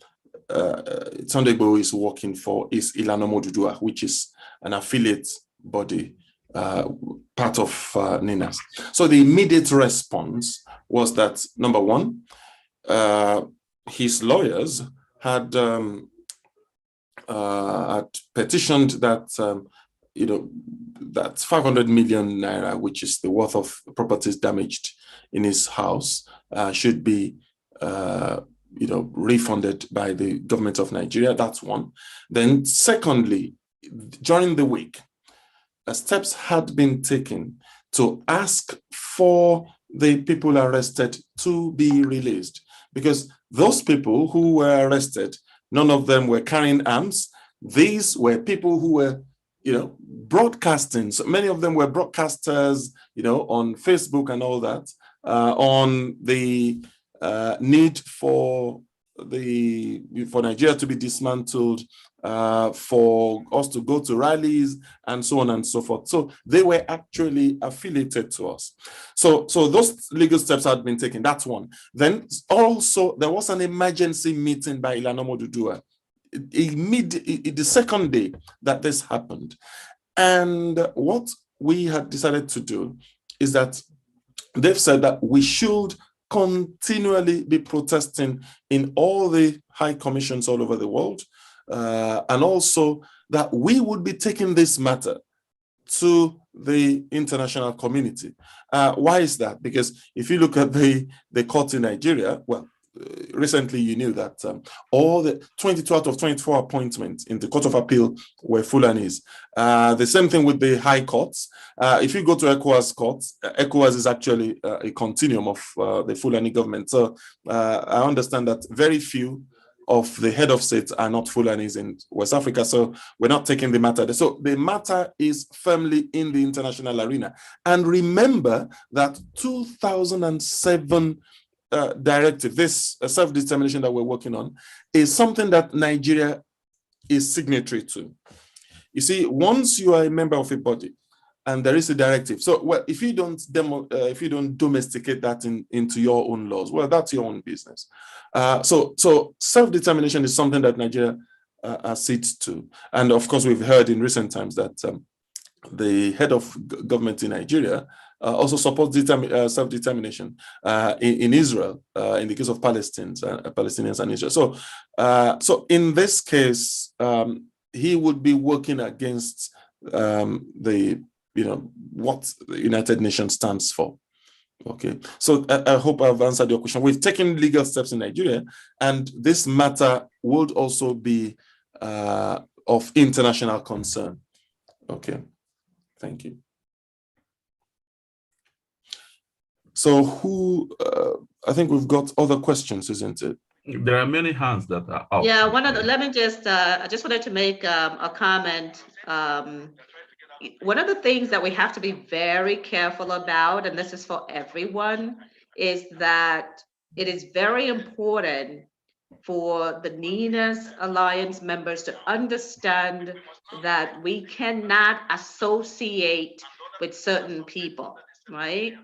Igboho is working for is Ilana Modudua, which is an affiliate body, part of NINAS. So the immediate response was that, number one, his lawyers had petitioned that you know, that 500 million naira, which is the worth of properties damaged in his house, should be you know, refunded by the government of Nigeria. That's one. Then secondly, during the week, steps had been taken to ask for the people arrested to be released, because those people who were arrested, none of them were carrying arms. These were people who were, you know, broadcasting. So many of them were broadcasters, you know, on Facebook and all that, on the need for Nigeria to be dismantled, for us to go to rallies and so on and so forth. So they were actually affiliated to us. So those legal steps had been taken. That's one. Then also there was an emergency meeting by Ilana Modudua the second day that this happened. And what we had decided to do is that they've said that we should continually be protesting in all the high commissions all over the world, and also that we would be taking this matter to the international community. Why is that? Because if you look at the court in Nigeria, well, recently you knew that all the 22 out of 24 appointments in the Court of Appeal were Fulanis. The same thing with the high courts. If you go to ECOWAS courts, ECOWAS is actually a continuum of the Fulani government. So I understand that very few of the head of states are not Fulanis in West Africa, so we're not taking the matter. So the matter is firmly in the international arena. And remember that 2007 directive, this self-determination that we're working on, is something that Nigeria is signatory to. You see, once you are a member of a body and there is a directive, so well, if you don't domesticate that into your own laws, well, that's your own business. So self-determination is something that Nigeria accedes to, and of course we've heard in recent times that the head of government in Nigeria also supports self-determination in Israel, in the case of Palestinians and Israel. So in this case, he would be working against what the United Nations stands for. Okay, so I hope I've answered your question. We've taken legal steps in Nigeria, and this matter would also be of international concern. Okay, thank you. So I think we've got other questions, isn't it? There are many hands that are up. Yeah, let me just, I just wanted to make a comment. One of the things that we have to be very careful about, and this is for everyone, is that it is very important for the NINAS Alliance members to understand that we cannot associate with certain people, right?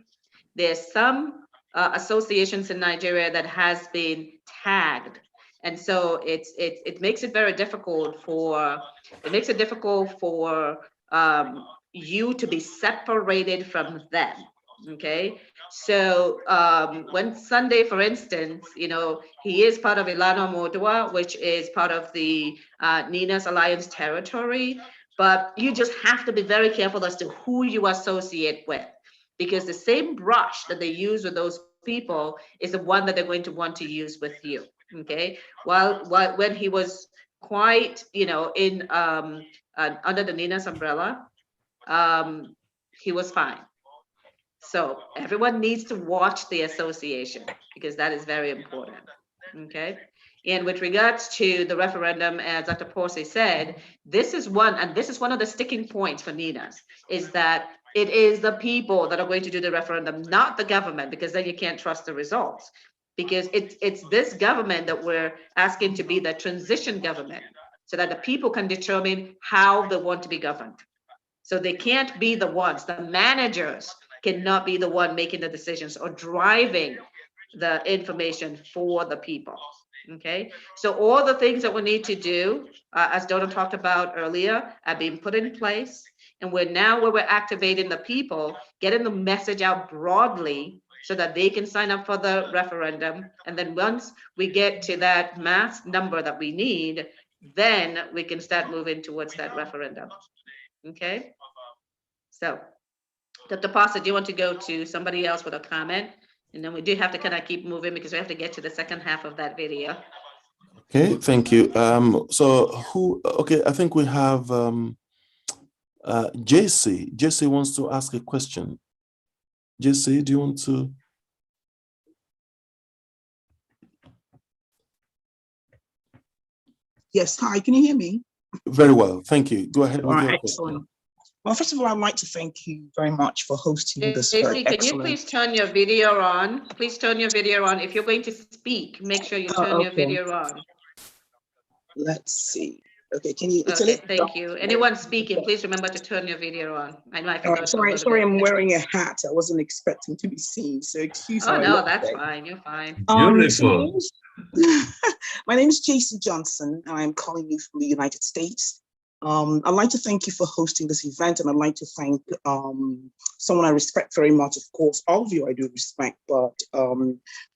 There's some associations in Nigeria that has been tagged. And so it makes it very difficult for, you to be separated from them. Okay, so when Sunday, for instance, he is part of Ilana Modua, which is part of the NINAS Alliance territory, but you just have to be very careful as to who you associate with, because the same brush that they use with those people is the one that they're going to want to use with you. Okay, while when he was quite, in under the NINAS umbrella, he was fine. So everyone needs to watch the association, because that is very important. Okay. And with regards to the referendum, as Dr. Porcy said, this is one of the sticking points for NINAS, is that it is the people that are going to do the referendum, not the government, because then you can't trust the results. Because it's this government that we're asking to be the transition government, so that the people can determine how they want to be governed. So they can't be the ones, the managers cannot be the one making the decisions or driving the information for the people. Okay, so all the things that we need to do, as Donna talked about earlier, have been put in place. And we're now, where we're activating the people, getting the message out broadly so that they can sign up for the referendum. And then once we get to that mass number that we need, then we can start moving towards that referendum. Okay, so Dr. Pasa, do you want to go to somebody else with a comment? And then we do have to kind of keep moving, because we have to get to the second half of that video. Okay, thank you. Okay, I think we have JC. JC wants to ask a question. JC, do you want to? Yes, hi, can you hear me? Very well, thank you. Go ahead with your excellent. question. Well, first of all, I'd like to thank you very much for hosting this very Can you please turn your video on? Please turn your video on. If you're going to speak, make sure you turn your video on. Let's see. Okay, can you? Okay, thank you. Anyone speaking, please remember to turn your video on. I know I forgot. Sorry, I'm wearing a hat. I wasn't expecting to be seen, so excuse me. Oh no, that's fine. You're fine. Beautiful. My name is JC Johnson, and I'm calling you from the United States. I'd like to thank you for hosting this event, and I'd like to thank someone I respect very much. Of course, all of you I do respect, but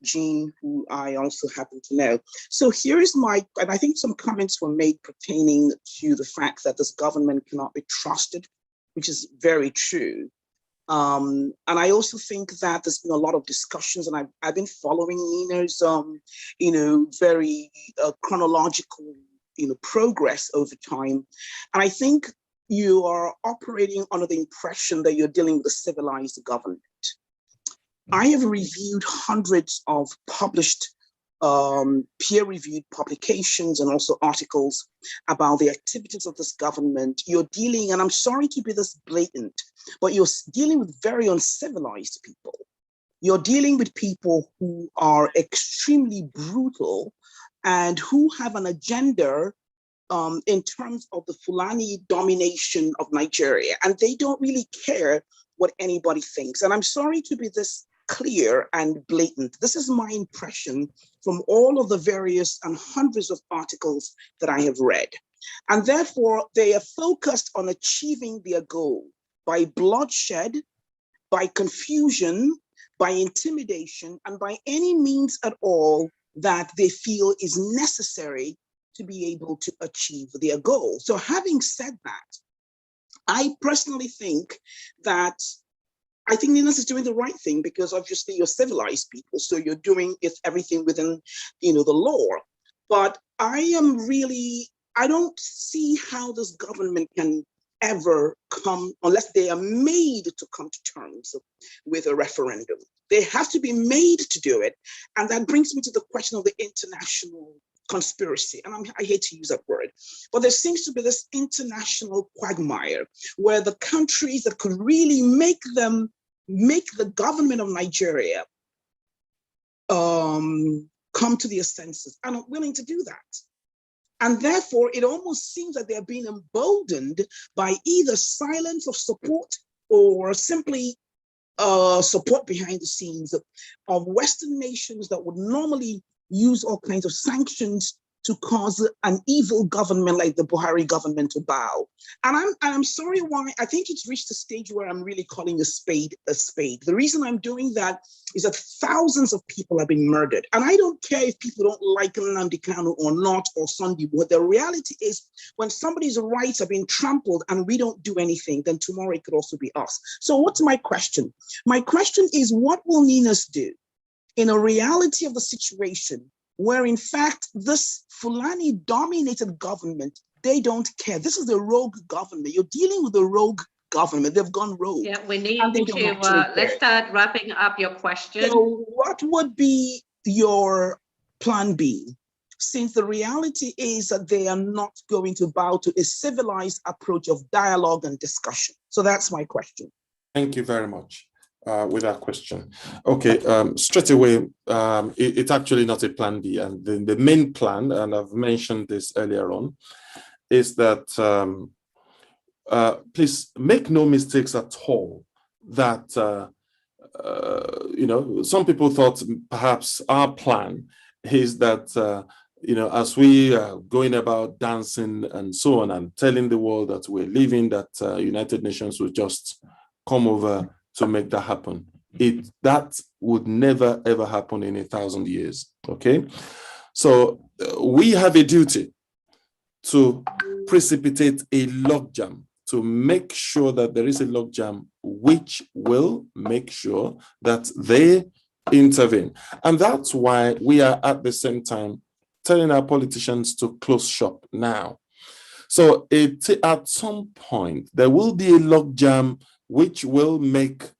Jean, who I also happen to know. So here is and I think some comments were made pertaining to the fact that this government cannot be trusted, which is very true. And I also think that there's been a lot of discussions, and I've been following NINA's, very chronological progress over time. And I think you are operating under the impression that you're dealing with a civilized government. I have reviewed hundreds of published peer-reviewed publications and also articles about the activities of this government. You're dealing, and I'm sorry to be this blatant, but you're dealing with very uncivilized people. You're dealing with people who are extremely brutal and who have an agenda in terms of the Fulani domination of Nigeria. And they don't really care what anybody thinks. And I'm sorry to be this clear and blatant. This is my impression from all of the various and hundreds of articles that I have read. And therefore, they are focused on achieving their goal by bloodshed, by confusion, by intimidation, and by any means at all that they feel is necessary to be able to achieve their goal. So having said that, I personally think that NINAS is doing the right thing, because obviously you're civilized people, so you're doing everything within, the law. But I don't see how this government can ever come, unless they are made to come to terms with a referendum. They have to be made to do it. And that brings me to the question of the international conspiracy. And I hate to use that word, but there seems to be this international quagmire where the countries that could really make the government of Nigeria come to their senses and are willing to do that. And therefore, it almost seems that they're being emboldened by either silence of support or simply support behind the scenes of Western nations that would normally use all kinds of sanctions to cause an evil government like the Buhari government to bow. And I'm sorry why, I think it's reached a stage where I'm really calling a spade a spade. The reason I'm doing that is that thousands of people have been murdered. And I don't care if people don't like Nnamdi Kanu or not, or Sunday, but the reality is when somebody's rights are being trampled and we don't do anything, then tomorrow it could also be us. So what's my question? My question is, what will NINAS do in a reality of the situation where in fact this Fulani-dominated government, they don't care. This is the rogue government. You're dealing with a rogue government. They've gone rogue. Yeah, we need to, let's start wrapping up your question. So what would be your plan B? Since the reality is that they are not going to bow to a civilized approach of dialogue and discussion. So that's my question. Thank you very much. With that question. Okay, straight away, it's actually not a plan B. And the main plan, and I've mentioned this earlier on, is that please make no mistakes at all that, some people thought perhaps our plan is that, as we are going about dancing and so on and telling the world that we're leaving, that United Nations will just come over to make that happen. That would never, ever happen in 1,000 years, okay? So we have a duty to precipitate a logjam, to make sure that there is a logjam which will make sure that they intervene. And that's why we are at the same time telling our politicians to close shop now. So at some point, there will be a logjam which will make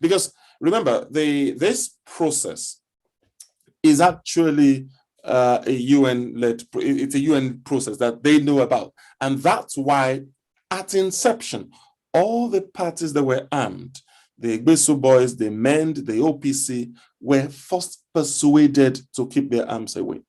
because remember, this process is actually a UN-led, it's a UN process that they know about. And that's why at inception, all the parties that were armed, the Igbesu boys, the MEND, the OPC, were first persuaded to keep their arms away.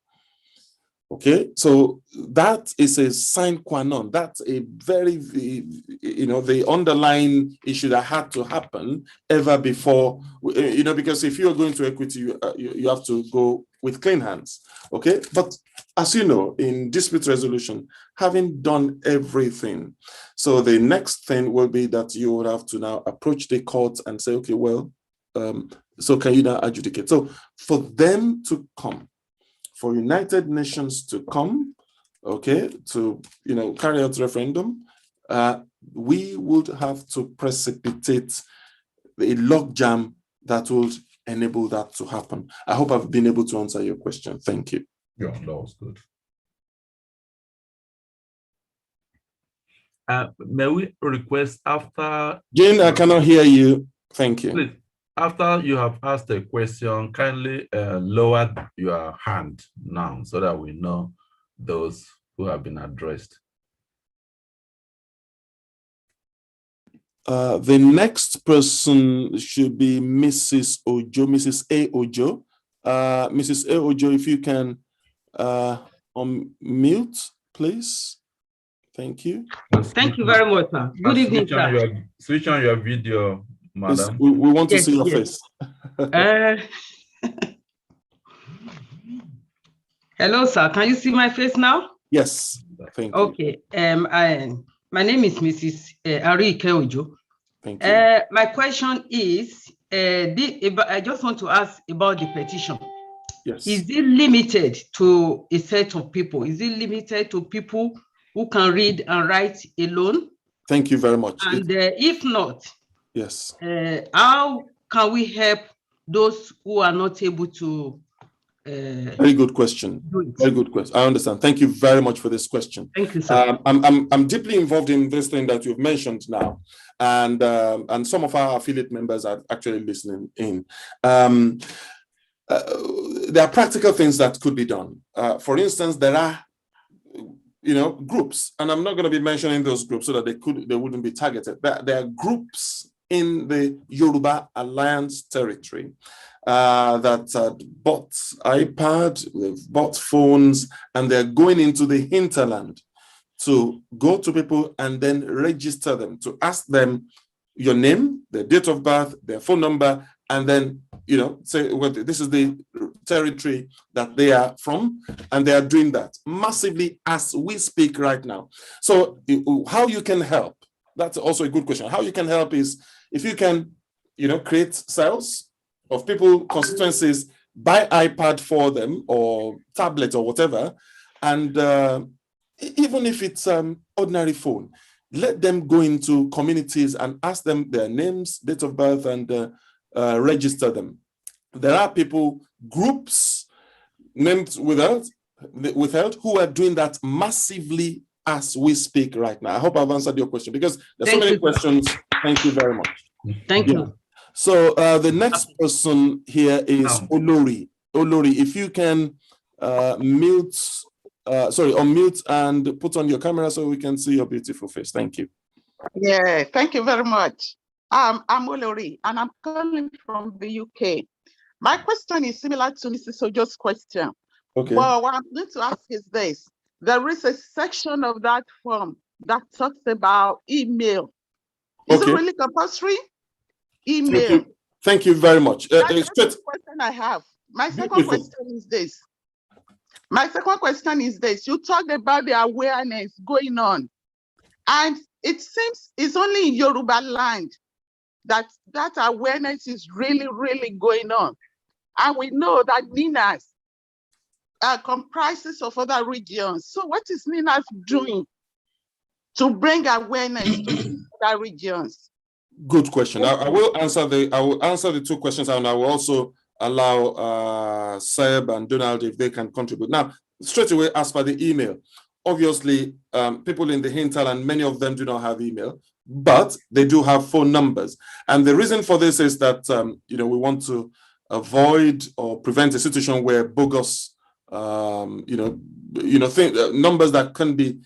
Okay, so that is a sine qua non. That's a very, the underlying issue that had to happen ever before, because if you're going to equity, you have to go with clean hands. Okay, but as you know, in dispute resolution, having done everything, so the next thing will be that you would have to now approach the courts and say, okay, well, so can you now adjudicate? So for them to come, for United Nations to come, okay, to carry out referendum, we would have to precipitate a logjam that will enable that to happen. I hope I've been able to answer your question. Thank you. Yeah, that was good. May we request after... Jane, I cannot hear you. Thank you. Please, after you have asked a question, kindly lower your hand now so that we know those who have been addressed. The next person should be Mrs. Ojo, Mrs. A. Ojo. Mrs. A. Ojo, if you can unmute, please. Thank you. Thank you very much, sir. Good evening, sir. Switch on your video, madam. We want to see your face. Hello, sir. Can you see my face now? Yes. Thank you. Okay. My name is Mrs. Ari Ojo. Thank you. My question is, I just want to ask about the petition. Yes. Is it limited to a set of people? Is it limited to people who can read and write alone? Thank you very much. And if not, yes, how can we help those who are not able to? Very good question. Very good question. I understand. Thank you very much for this question. Thank you, sir. I'm deeply involved in this thing that you've mentioned now, and some of our affiliate members are actually listening in. There are practical things that could be done. For instance, there are groups, and I'm not going to be mentioning those groups so that they wouldn't be targeted. There are groups in the Yoruba Alliance territory that bought iPad, they've bought phones, and they're going into the hinterland to go to people and then register them, to ask them your name, their date of birth, their phone number, and then, say, well, this is the territory that they are from, and they are doing that massively as we speak right now. So how you can help, that's also a good question. How you can help is if you can, create cells of people, constituencies, buy iPad for them or tablet or whatever, and even if it's ordinary phone, let them go into communities and ask them their names, date of birth, and register them. There are people, groups, named withheld, who are doing that massively as we speak right now. I hope I've answered your question, because there's so many questions. Thank you very much. Thank you. So the next person here is Olori. Olori, if you can unmute and put on your camera so we can see your beautiful face. Thank you. Yeah, thank you very much. I'm Olori, and I'm calling from the UK. My question is similar to Mrs. Ojo's question. Okay. Well, what I'm going to ask is this. There is a section of that form that talks about email. Is it really compulsory? Email. Thank you very much. That's the question I have. My second question is this. You talked about the awareness going on, and it seems it's only in Yoruba land that awareness is really, really going on. And we know that NINAS comprises of other regions. So what is NINAS doing to bring awareness to other regions? Good question. I will answer the two questions, and I will also allow Seb and Donald if they can contribute. Now, straight away, as per the email, obviously, people in the hinterland, many of them do not have email, but they do have phone numbers. And the reason for this is that, we want to avoid or prevent a situation where bogus, numbers that can be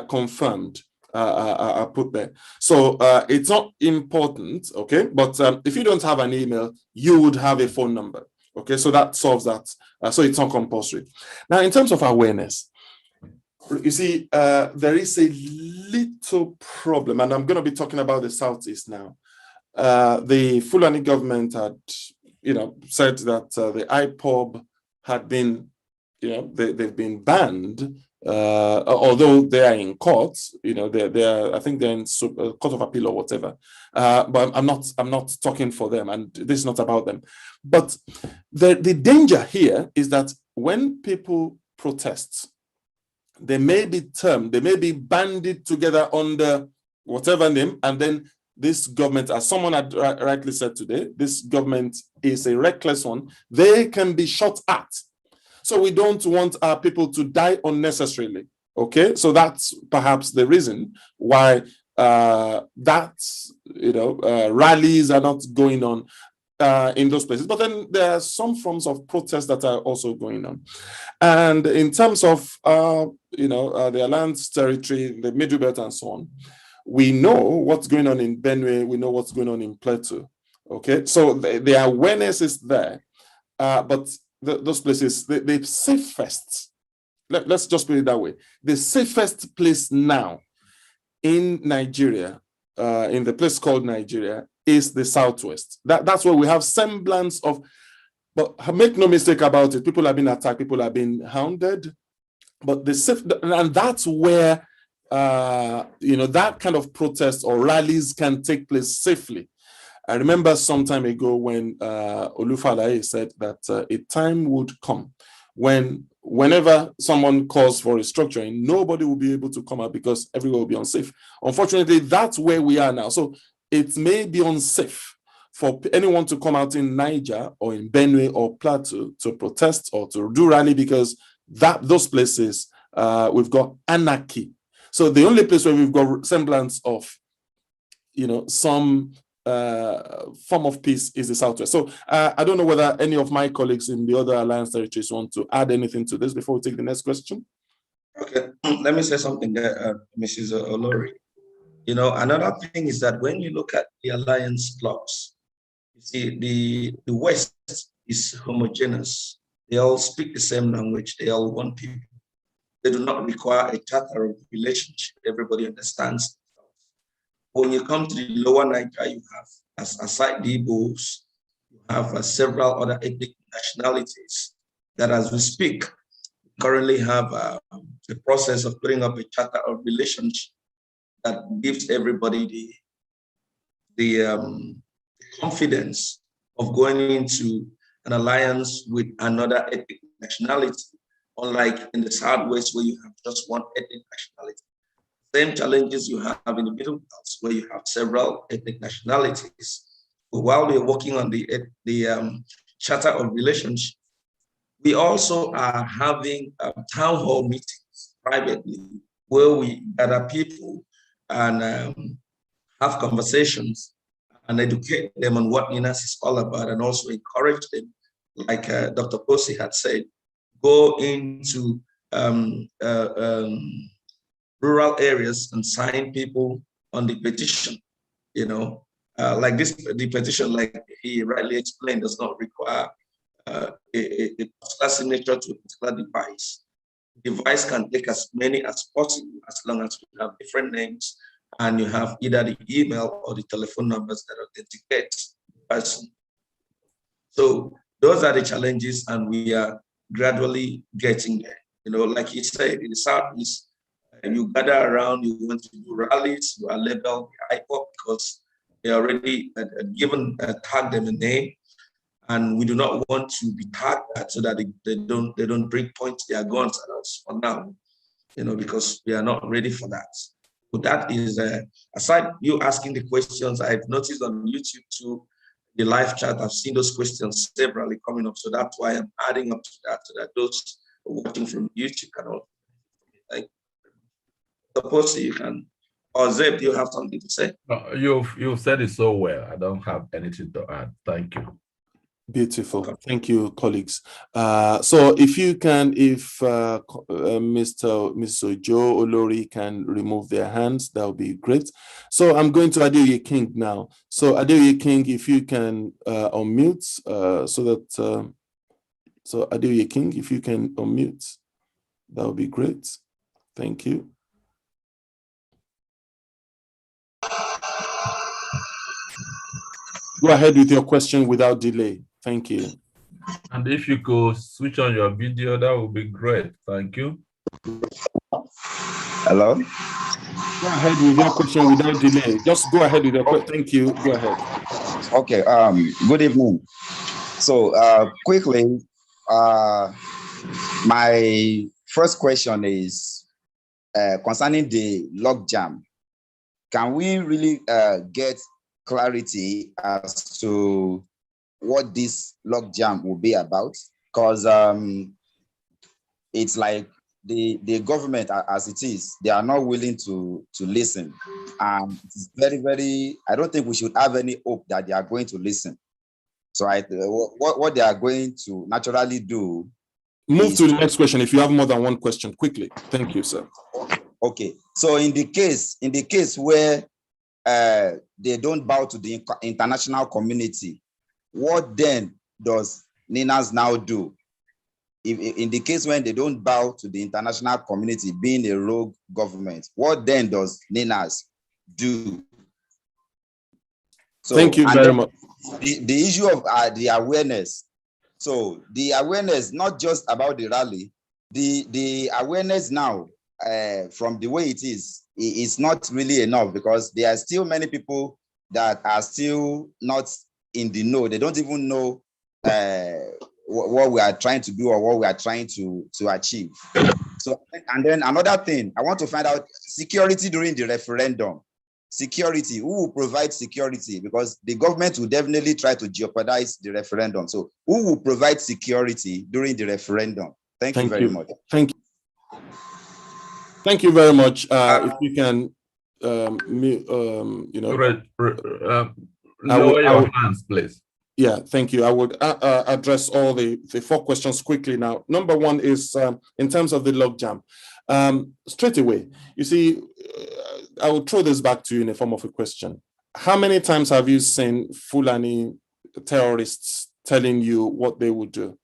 confirmed are put there. So it's not important, okay? But if you don't have an email, you would have a phone number, okay? So that solves that. So it's not compulsory. Now, in terms of awareness, you see, there is a little problem, and I'm going to be talking about the Southeast now. The Fulani government had, said that the IPOB had been, they've been banned, although they are in court. I think they're in court of appeal or whatever. But I'm not talking for them, and this is not about them. But the danger here is that when people protest, they may be banded together under whatever name, and then this government, as someone had rightly said today, this government is a reckless one. They can be shot at. So we don't want our people to die unnecessarily. Okay, so that's perhaps the reason why rallies are not going on in those places. But then there are some forms of protest that are also going on. And in terms of the Alliance territory, the Middle Belt and so on, we know what's going on in Benue, we know what's going on in Plateau. Okay, so the awareness is there, but those places, the safest, let's just put it that way, the safest place now in Nigeria, in the place called Nigeria, is the Southwest. That's where we have semblance of, but make no mistake about it, people have been attacked, people have been hounded, but and that's where that kind of protest or rallies can take place safely. I remember some time ago when Olufalaye said that a time would come whenever someone calls for restructuring, nobody will be able to come out because everywhere will be unsafe. Unfortunately, that's where we are now. So it may be unsafe for anyone to come out in Niger or in Benue or Plateau to protest or to do rally, because those places we've got anarchy. So the only place where we've got semblance of, some form of peace is the Southwest. So I don't know whether any of my colleagues in the other Alliance territories want to add anything to this before we take the next question. Okay, let me say something there, Mrs. Olori. Another thing is that when you look at the Alliance blocks, you see the West is homogeneous. They all speak the same language. They all want people. They do not require a charter of relationship. Everybody understands. When you come to the lower Niger, you have, aside the Igbos, you have several other ethnic nationalities that, as we speak, currently have the process of putting up a charter of relationship that gives everybody the confidence of going into an alliance with another ethnic nationality, unlike in the Southwest where you have just one ethnic nationality. Same challenges you have in the Middle Belt where you have several ethnic nationalities. But while we're working on the charter of relationship, we also are having town hall meetings privately where we gather people and have conversations and educate them on what NINAS is all about, and also encourage them, like Dr. Posi had said, go into rural areas and sign people on the petition. You know, like this, the petition, like he rightly explained, does not require a particular signature to a particular device. The device can take as many as possible, as long as you have different names and you have either the email or the telephone numbers that authenticate the person. So those are the challenges, and we are gradually getting there. You know, like he said, in the Southeast, you gather around, you want to do rallies, you are labeled IPOP because they already tagged them a name, and we do not want to be tagged that so that they don't bring point their guns at us for now, you know, because we are not ready for that. So that is, aside you asking the questions, I've noticed on YouTube too, the live chat, I've seen those questions severally coming up. So that's why I'm adding up to that, so that those watching from YouTube can all, like, suppose you can, or Zeb, do you have something to say? You've said it so well. I don't have anything to add. Thank you. Beautiful. Thank you, colleagues. So if you can, if Mr. Joe Olori can remove their hands, that would be great. So I'm going to Adeoye King now. So Adeoye King, if you can unmute, so Adeoye King, if you can unmute, that would be great. Thank you. Go ahead with your question without delay. Thank you. And if you could switch on your video, that would be great. Thank you. Hello? Go ahead with your question without delay. Just go ahead with your question. Thank you. Go ahead. Okay. Good evening. So quickly, my first question is concerning the logjam. Can we really get clarity as to what this logjam will be about? Because it's like the government, as it is, they are not willing to listen, and it's very, very, I don't think we should have any hope that they are going to listen. So what they are going to naturally do, move to the next question if you have more than one question, quickly. Thank you, sir. Okay, so in the case where they don't bow to the international community, what then does NINAS now do? If in the case when they don't bow to the international community, being a rogue government, what then does NINAS do? So, thank you very much. The issue of the awareness. So the awareness, not just about the rally, the awareness now, from the way it is not really enough, because there are still many people that are still not in the know. They don't even know what we are trying to do or what we are trying to achieve. So, and then another thing, I want to find out security during the referendum. Security, who will provide security? Because the government will definitely try to jeopardize the referendum. So who will provide security during the referendum? Thank you very much. Thank you. Thank you very much. If you can, you know, lower your hands, please. Yeah, thank you. I would address all the 4 questions quickly now. Number one is in terms of the logjam. Straight away, you see, I will throw this back to you in the form of a question. How many times have you seen Fulani terrorists telling you what they would do.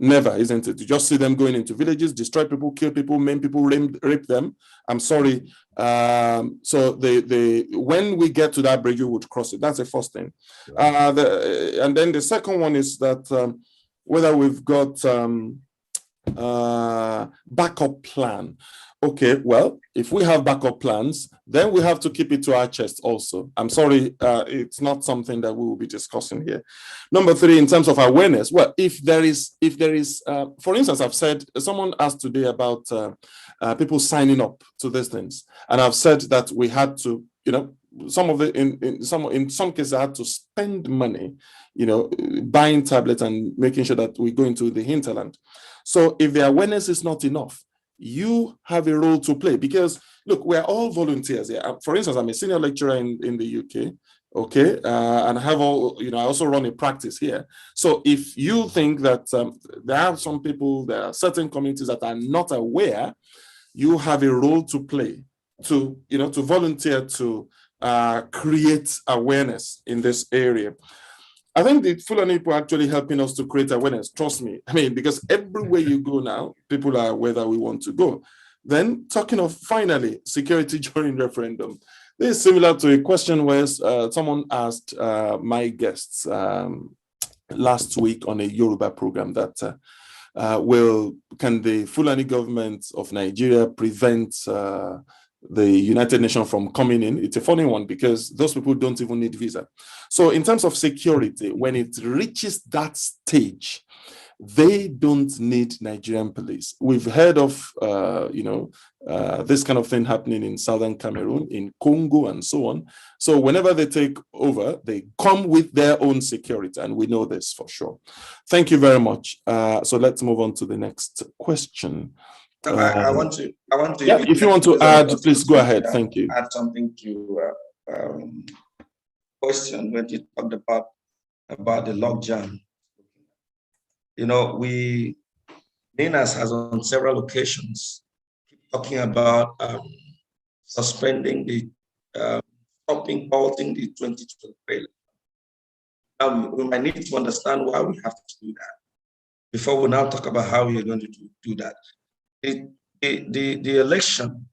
Never, isn't it? You just see them going into villages, destroy people, kill people, maim people, rape them. I'm sorry. So when we get to that bridge, we would cross it. That's the first thing. And then the second one is that whether we've got backup plan. Okay, well, if we have backup plans, then we have to keep it to our chest also. I'm sorry, it's not something that we will be discussing here. Number three, in terms of awareness, well, if there is, for instance, I've said, someone asked today about people signing up to these things, and I've said that we had to, some of the, in some cases, I had to spend money, buying tablets and making sure that we go into the hinterland. So if the awareness is not enough, you have a role to play, because look, we're all volunteers here. For instance, I'm a senior lecturer in the UK, okay, and I have I also run a practice here. So if you think that there are some people, there are certain communities that are not aware, you have a role to play to volunteer to create awareness in this area. I think the Fulani people are actually helping us to create awareness. Trust me. I mean, because everywhere you go now, people are aware that we want to go. Then, talking of finally security during referendum, this is similar to a question where someone asked my guests last week on a Yoruba program that can the Fulani government of Nigeria prevent the United Nations from coming in? It's a funny one because those people don't even need visa. So in terms of security, when it reaches that stage, they don't need Nigerian police. We've heard of, this kind of thing happening in southern Cameroon, in Congo, and so on. So whenever they take over, they come with their own security, and we know this for sure. Thank you very much. So let's move on to the next question. I want to. Yeah, if you want to add, please go ahead. Thank you. Add something to question when you talked about the logjam. NINAS has on several occasions talking about suspending halting the 2023. Now we might need to understand why we have to do that before we now talk about how we are going to do that. The election,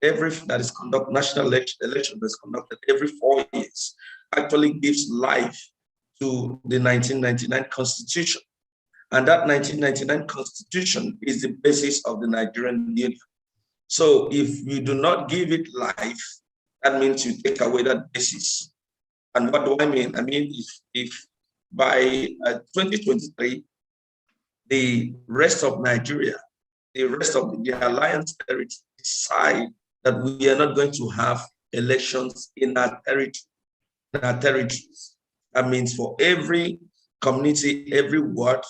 national election that's conducted every 4 years, actually gives life to the 1999 Constitution. And that 1999 Constitution is the basis of the Nigerian Union. So if you do not give it life, that means you take away that basis. And what do I mean? I mean, if by 2023, the rest of Nigeria, the rest of the alliance territory decide that we are not going to have elections in our territories. That means for every community, every ward,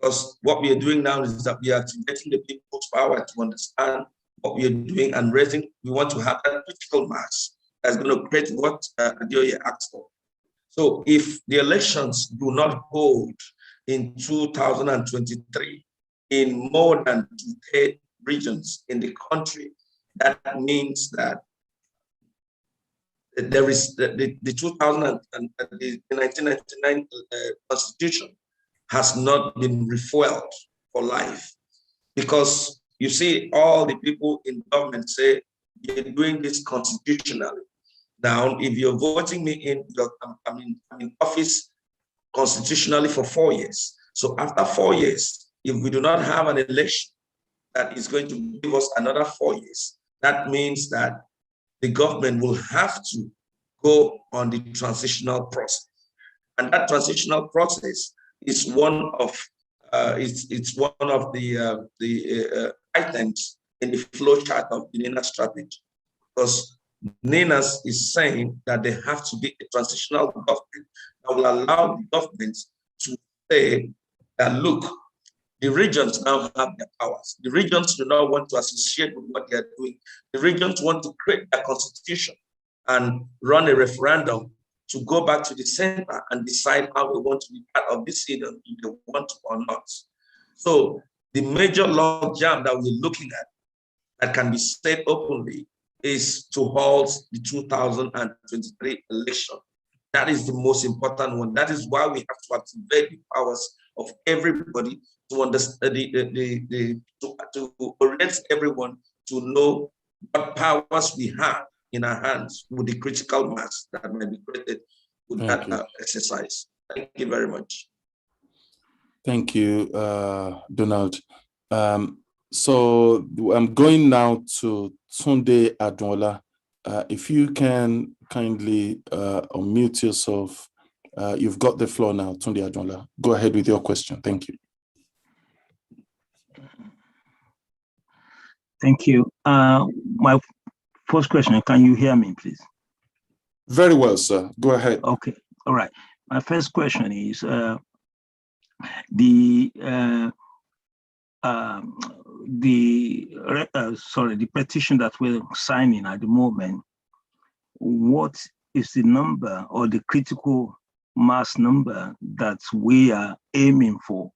because what we are doing now is that we are activating the people's power to understand what we are doing and raising. We want to have that critical mass that's going to create what Adioye asked for. So if the elections do not hold in 2023 in more than 2 regions in the country, that means that there is the 1999 Constitution has not been refueled for life. Because you see, all the people in government say, you're doing this constitutionally. Now, if you're voting me in, I'm in office constitutionally for 4 years. So after 4 years, if we do not have an election that is going to give us another 4 years, that means that the government will have to go on the transitional process. And that transitional process is one of the items in the flow chart of the NINAS strategy, because NINAS is saying that there have to be a transitional government that will allow the government to say that, look, the regions now have their powers. The regions do not want to associate with what they are doing. The regions want to create a constitution and run a referendum to go back to the center and decide how they want to be part of this union, if they want to or not. So the major logjam that we're looking at that can be said openly is to halt the 2023 election. That is the most important one. That is why we have to activate the powers of everybody to understand to orient everyone to know what powers we have in our hands with the critical mass that might be created with that exercise. Thank you very much. Thank you, Donald. So I'm going now to Tunde Adola. If you can kindly unmute yourself. You've got the floor now, Tunde Adola. Go ahead with your question. Thank you. Thank you. My first question, can you hear me, please? Very well, sir. Go ahead. Okay. All right. My first question is the petition that we're signing at the moment. What is the number or the critical mass number that we are aiming for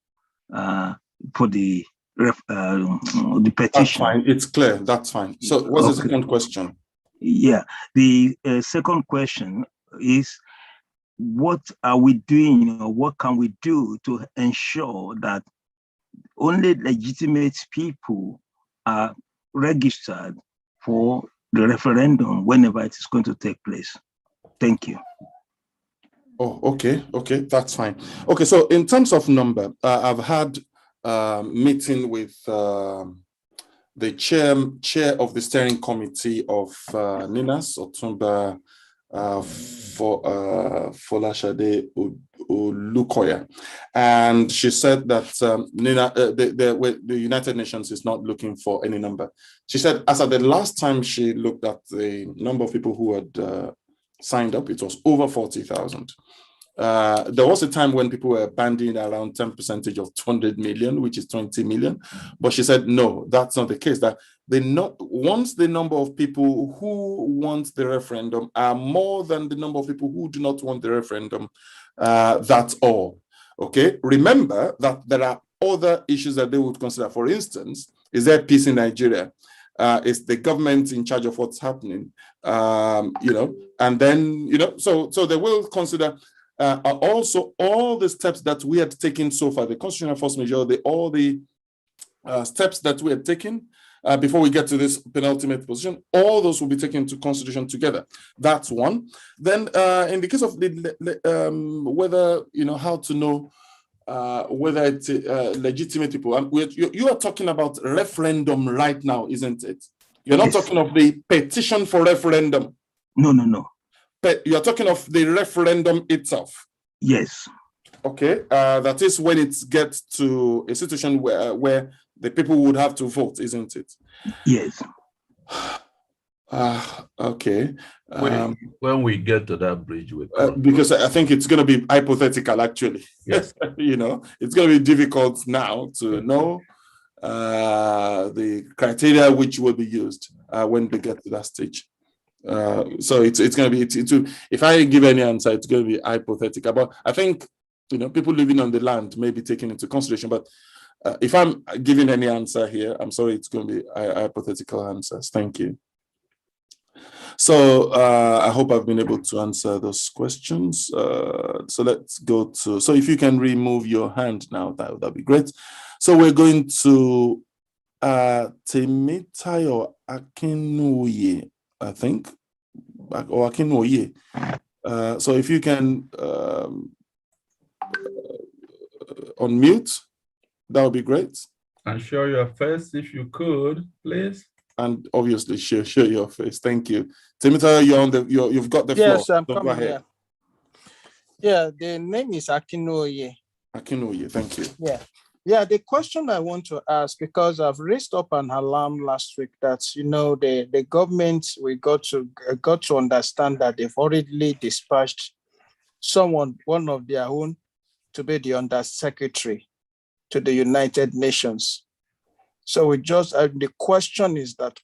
the petition? That's fine. It's clear. That's fine. So what's the second question? Yeah. The second question is, what are we doing, or what can we do to ensure that only legitimate people are registered for the referendum whenever it is going to take place? Thank you. Oh, okay. Okay, that's fine. Okay, so in terms of number, I've had a meeting with the chair of the steering committee of NINAS, Otumba Folashade Olukoya, and she said that the United Nations is not looking for any number. She said as at the last time she looked at the number of people who had signed up, it was over 40,000. There was a time when people were banding around 10% of 200 million, which is 20 million. But she said, no, that's not the case. That once the number of people who want the referendum are more than the number of people who do not want the referendum, that's all. Okay. Remember that there are other issues that they would consider. For instance, is there peace in Nigeria? Is the government in charge of what's happening? And then, so they will consider also all the steps that we had taken so far, the constitutional force majeure, all the steps that we had taken before we get to this penultimate position, all those will be taken into consideration together. That's one. Then in the case of whether, how to know whether it's legitimate people, and you are talking about referendum right now, isn't it? You're not talking of the petition for referendum. No. You're talking of the referendum itself. Yes. Okay. That is when it gets to a situation where the people would have to vote, isn't it? Yes. Okay. When we get to that bridge with because I think it's going to be hypothetical, actually. Yes. It's going to be difficult now to know the criteria which will be used when they get to that stage. So it's going to be, if I give any answer, it's going to be hypothetical. But I think, people living on the land may be taken into consideration. But if I'm giving any answer here, I'm sorry, it's going to be hypothetical answers. Thank you. So I hope I've been able to answer those questions. So let's go to, so if you can remove your hand now, that'd be great. So we're going to Temitayo Akinwuye, I think, or Akinwuye. So if you can unmute, that would be great. And show your face if you could, please. And obviously show your face. Thank you. Temitayo, you've got the floor. Yes, I'm so coming. go ahead. Yeah, the name is Akinwuye. Akinwuye, thank you. Yeah, the question I want to ask, because I've raised up an alarm last week that, the government, we got to understand that they've already dispatched one of their own, to be the undersecretary to the United Nations. So the question is that,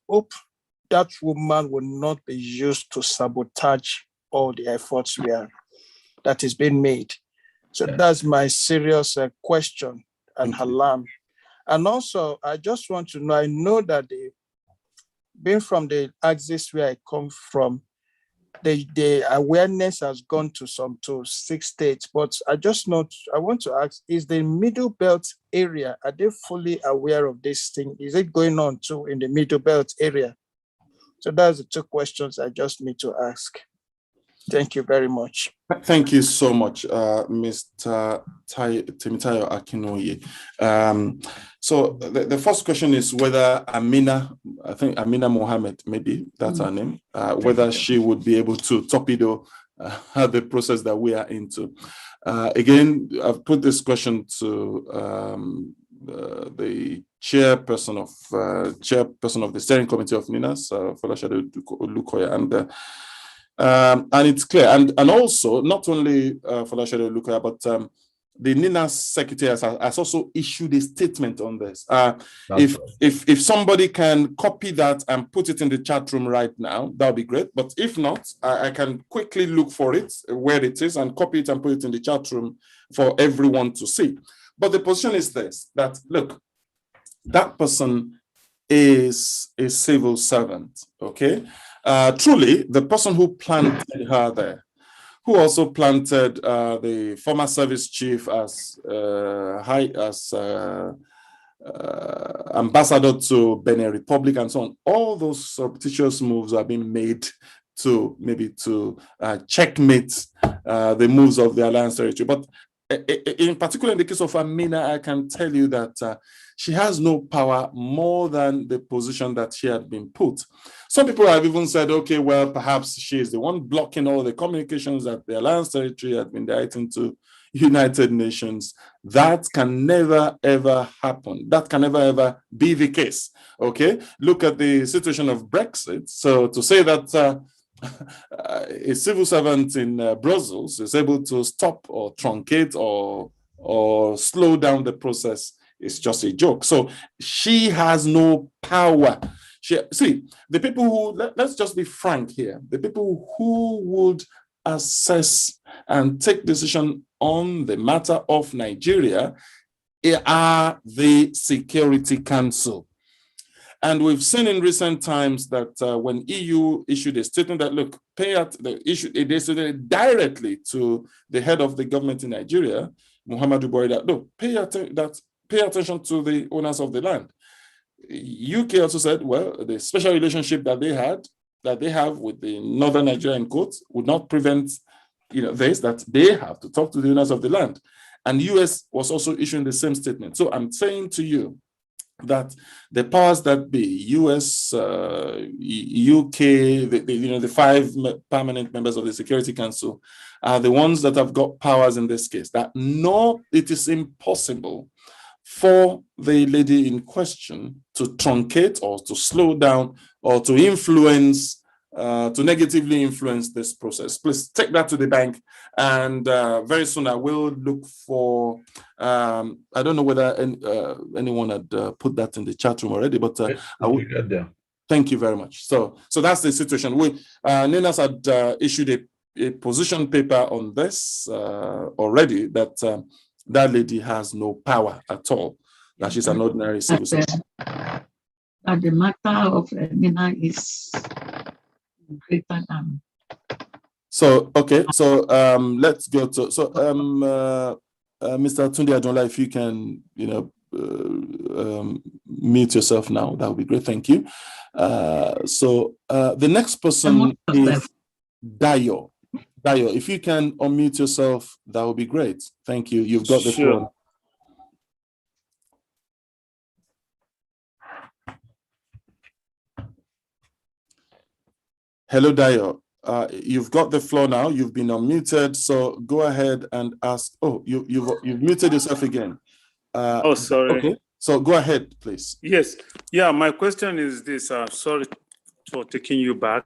that woman will not be used to sabotage all the efforts that is being made. So that's my serious question and alarm. And also, I just want to know, I know that being from the axis where I come from, the awareness has gone to 6 states, but I want to ask, is the Middle Belt area, are they fully aware of this thing? Is it going on too in the Middle Belt area? So that's the 2 questions I just need to ask. Thank you very much. Thank you so much, Mr. Temitayo Akinoye. So the first question is whether Amina, I think Amina Mohammed, maybe that's her name, whether she would be able to torpedo the process that we are into. Again, I've put this question to the chairperson of the steering committee of NINAS, Folashade Olukoya, and it's clear, and also not only Folashade Olukoya, but the NINAS secretary has also issued a statement on this. If somebody can copy that and put it in the chat room right now, that would be great. But if not, I can quickly look for it, where it is, and copy it and put it in the chat room for everyone to see. But the position is this, that look, that person is a civil servant, okay? Truly, the person who planted her there, who also planted the former service chief as ambassador to Benin Republic and so on. All those surreptitious moves are being made to maybe to checkmate the moves of the Alliance territory. But in particular, in the case of Amina, I can tell you that she has no power more than the position that she had been put. Some people have even said, okay, well, perhaps she is the one blocking all the communications that the Alliance territory had been directing to United Nations. That can never, ever happen. That can never, ever be the case, okay? Look at the situation of Brexit. So to say that a civil servant in Brussels is able to stop or truncate or slow down the process is just a joke. So she has no power. See, the people who, let's just be frank here, the people who would assess and take decision on the matter of Nigeria are the Security Council. And we've seen in recent times that when EU issued a statement that, look, they issued directly to the head of the government in Nigeria, Muhammadu Buhari, that, look, pay attention to the owners of the land. UK also said, well, the special relationship that they have with the Northern Nigerian courts would not prevent, this, that they have to talk to the owners of the land. And US was also issuing the same statement. So I'm saying to you that the powers that be, US, UK, the 5 permanent members of the Security Council are the ones that have got powers in this case. That no, it is impossible for the lady in question to truncate or to slow down or to influence, to negatively influence this process. Please take that to the bank. And very soon I will look for, I don't know whether anyone had put that in the chat room already, but I will get there. Thank you very much. So that's the situation. NINAS had issued a position paper on this already, that that lady has no power at all, that she's an ordinary civil servant. That the matter of NINA is greater than. So, okay, so let's go to, Mr. Tunde Adola, if you can, mute yourself now, that would be great, thank you. The next person is Dayo. Dayo, if you can unmute yourself, that would be great. Thank you. You've got the floor. Hello, Dayo. You've got the floor now. You've been unmuted, so go ahead and ask. Oh, you've muted yourself again. Oh, sorry. Okay, so go ahead, please. Yes. Yeah, my question is this. Sorry for taking you back.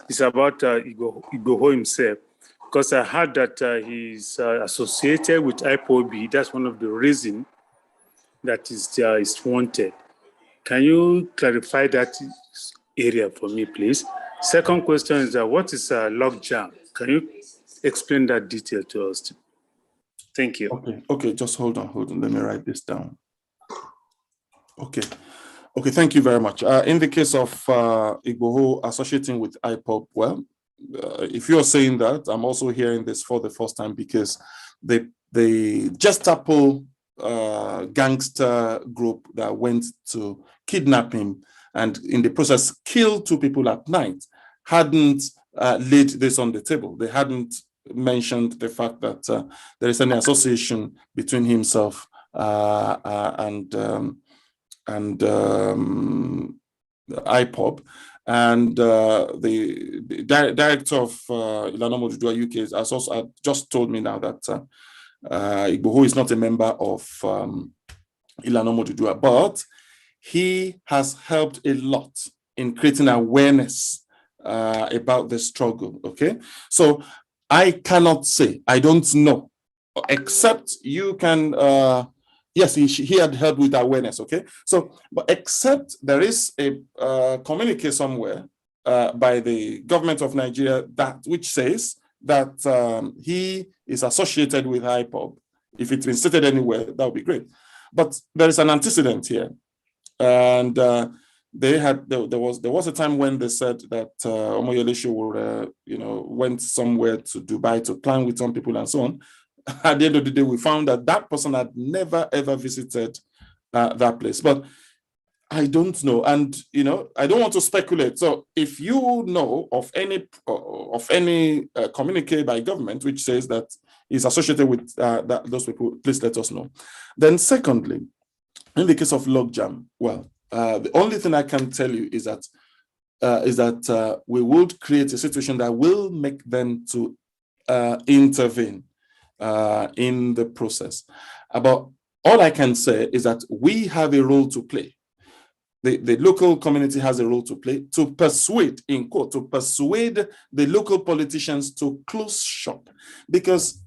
It's about Igboho himself. Because I heard that he's associated with IPOB. That's one of the reasons that is wanted. Can you clarify that area for me, please? Second question is what is Logjam? Can you explain that detail to us? Thank you. Okay, just hold on. Let me write this down. Okay, thank you very much. In the case of Igboho associating with IPOB, well, if you're saying that, I'm also hearing this for the first time, because the Gestapo gangster group that went to kidnap him and in the process killed 2 people at night hadn't laid this on the table. They hadn't mentioned the fact that there is any association between himself and IPOB. And the director of Ilana Modudua UK has also just told me now that Igboho is not a member of Ilana Modudua, but he has helped a lot in creating awareness about the struggle. Okay, so I cannot say, I don't know, except you can. Yes, he had helped with awareness. Okay, so but except there is a communique somewhere by the government of Nigeria which says that he is associated with IPOB. If it's been stated anywhere, that would be great. But there is an antecedent here, and there was a time when they said that Omoyele Sowore, went somewhere to Dubai to plan with some people and so on. At the end of the day, we found that that person had never ever visited that place. But I don't know, and I don't want to speculate. So, if you know of any communique by government which says that is associated with those people, please let us know. Then, secondly, in the case of Logjam, well, the only thing I can tell you is that we would create a situation that will make them to intervene in the process. But all I can say is that we have a role to play. The local community has a role to play to persuade, in quote, to persuade the local politicians to close shop. Because,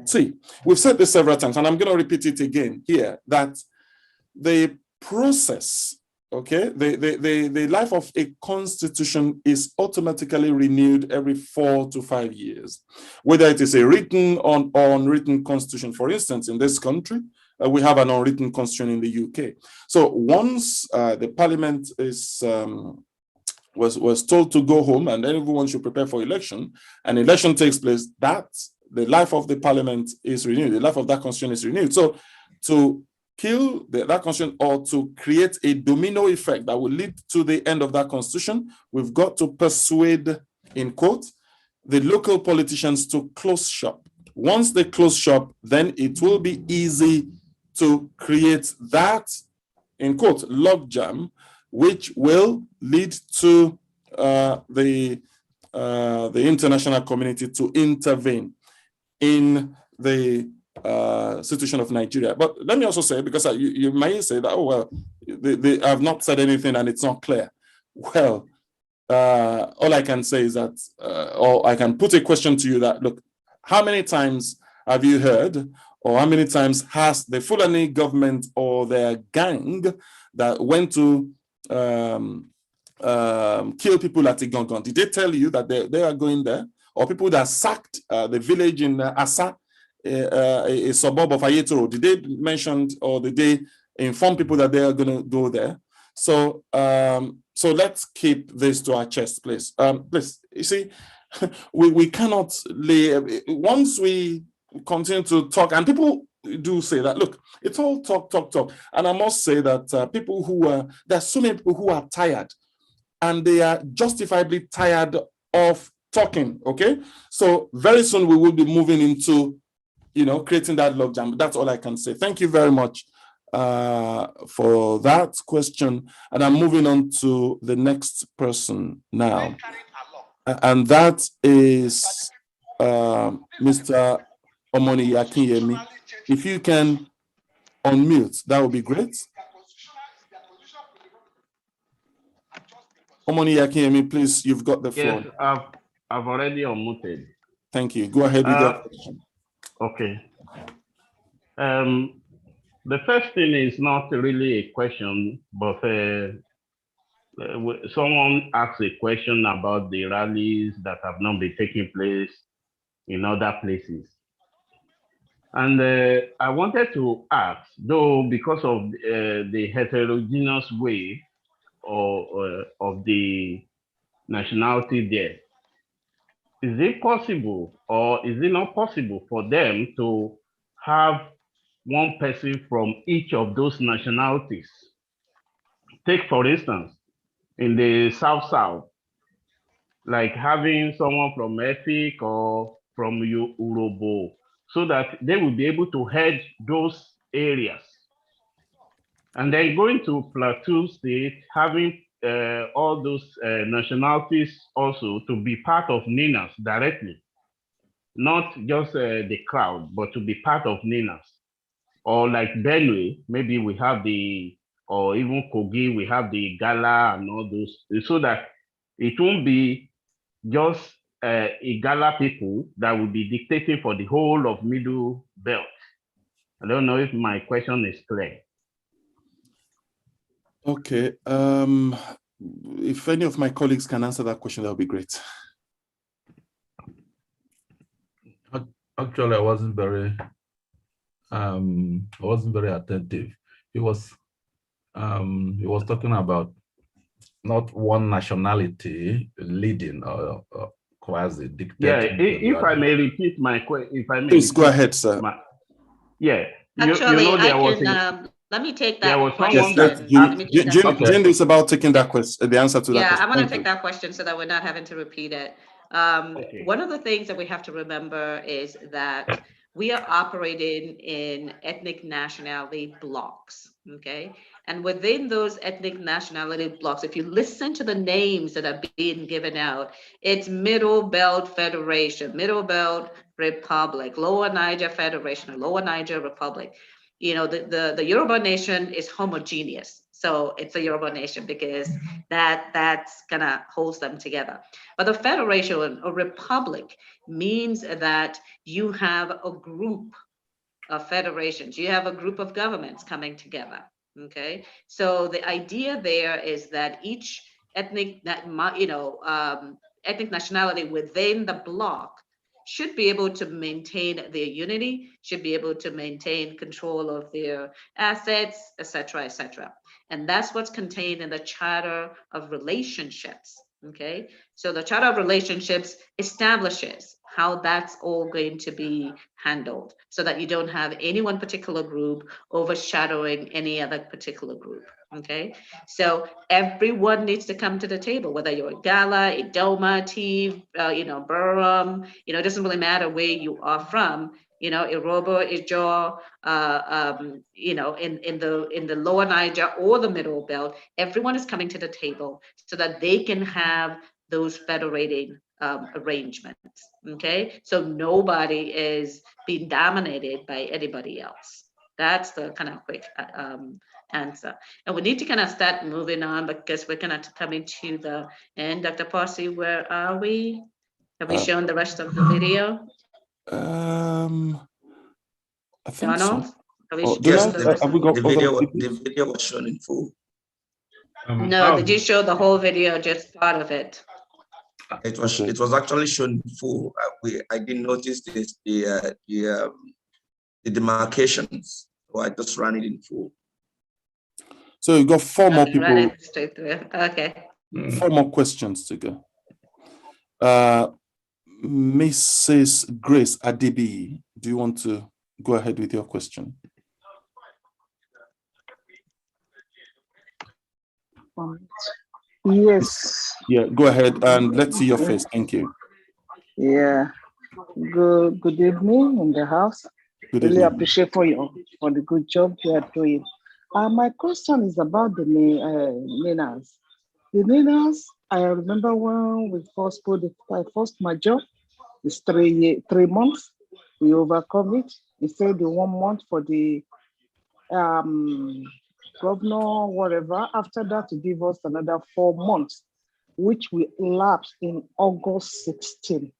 see, we've said this several times, and I'm going to repeat it again here, that the process, okay, the life of a constitution is automatically renewed every 4 to 5 years, whether it is a written or unwritten constitution. For instance, in this country, we have an unwritten constitution in the UK. So once the parliament was told to go home and everyone should prepare for election, and election takes place, that the life of the parliament is renewed, the life of that constitution is renewed. So to kill that constitution or to create a domino effect that will lead to the end of that constitution, we've got to persuade, in quote, the local politicians to close shop. Once they close shop, then it will be easy to create that, in quote, logjam, which will lead to the international community to intervene in the situation of Nigeria. But let me also say, because you might say that, oh, well, they have not said anything and it's not clear. Well, all I can say is that, or I can put a question to you that, look, how many times have you heard, or how many times has the Fulani government or their gang that went to kill people at Igongon, did they tell you that they are going there? Or people that sacked the village in Asa, a suburb of Ayetoro, did they mention or did they inform people that they are going to go there? So, so let's keep this to our chest, please. Please, you see, we cannot lay, once we continue to talk, and people do say that, look, it's all talk. And I must say that people who are, there's so many people who are tired, and they are justifiably tired of talking, okay? So very soon we will be moving into, creating that logjam. That's all I can say. Thank you very much for that question. And I'm moving on to the next person now. And that is Mr. Omoni Akinyemi. If you can unmute, that would be great. Omoni Akinyemi, please, you've got the floor. Yes, I've already unmuted. Thank you. Go ahead with your question. Okay. The first thing is not really a question, but someone asked a question about the rallies that have not been taking place in other places. And I wanted to ask, though, because of the heterogeneous way of the nationality there, is it possible or is it not possible for them to have one person from each of those nationalities? Take, for instance, in the South, like having someone from Efik or from Urobo, so that they will be able to head those areas. And then going to Plateau State, having all those nationalities also to be part of NINAS directly, not just the crowd, but to be part of NINAS. Or like Benue, maybe we have or even Kogi, we have the Gala and all those, so that it won't be just Igala people that will be dictating for the whole of Middle Belt. I don't know if my question is clear. Okay. If any of my colleagues can answer that question, that would be great. Actually, I wasn't very attentive. He was talking about not one nationality leading or quasi dictating. Yeah, if I may repeat my question, Please go ahead, sir. Actually, there was let me take there that was question. Jim is about taking that question, the answer to that question. Yeah, I want to take that question so that we're not having to repeat it. One of the things that we have to remember is that we are operating in ethnic nationality blocks, okay? And within those ethnic nationality blocks, if you listen to the names that are being given out, it's Middle Belt Federation, Middle Belt Republic, Lower Niger Federation, Lower Niger Republic. You know, the Yoruba nation is homogeneous. So it's a Yoruba nation because that's gonna hold them together. But the federation or republic means that you have a group of federations. You have a group of governments coming together, okay? So the idea there is that each ethnic nationality within the bloc should be able to maintain their unity, should be able to maintain control of their assets, et cetera, and that's what's contained in the Charter of Relationships, okay? So the Charter of Relationships establishes how that's all going to be handled so that you don't have any one particular group overshadowing any other particular group, okay? So everyone needs to come to the table, whether you're a Gala, Idoma, Tiv, Burram, it doesn't really matter where you are from, Irobo, Ijaw, in the Lower Niger or the Middle Belt, everyone is coming to the table so that they can have those federating arrangements, okay? So nobody is being dominated by anybody else. That's the kind of quick answer. And we need to kind of start moving on because we're kind of coming to the end. Dr. Parsi, where are we? Have we shown the rest of the video? I think so. Yes, the video was shown in full. No, did you show the whole video, just part of it? It was actually shown in full. I didn't notice the demarcations, so I just ran it in full. So you got four more people. Run it straight through. Okay. 4 more questions to go. Mrs. Grace Adibi, do you want to go ahead with your question? Yes. Yeah, go ahead and let's see your face. Thank you. Yeah. Good evening in the house. Good really evening. appreciate for the good job you are doing. My question is about the NINAS. The NINAS, I remember when we first put my first major, it's 3 months. We overcome it. Instead the 1 month for the governor, whatever. After that, to give us another 4 months, which we lapsed in August 16.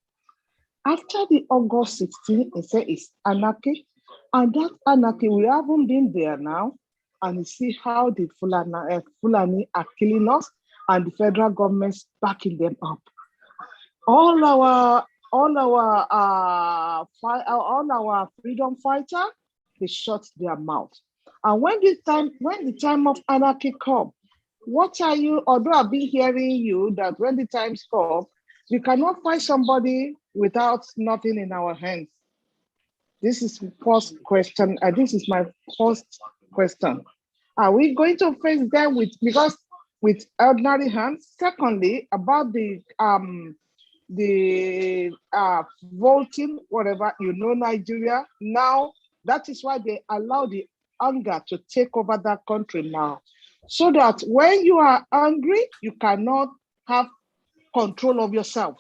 After the August 16, it said it's anarchy. And that anarchy, we haven't been there now. And you see how the Fulani are killing us and the federal government's backing them up. All our freedom fighter, they shut their mouth. And when the time of anarchy come, what are you, although I've been hearing you that when the times come, We cannot fight somebody without nothing in our hands. This is first question. This is my first question. Are we going to face them with ordinary hands? Secondly, about the voting, whatever, Nigeria now, that is why they allow the anger to take over that country now, so that when you are angry, you cannot have control of yourself.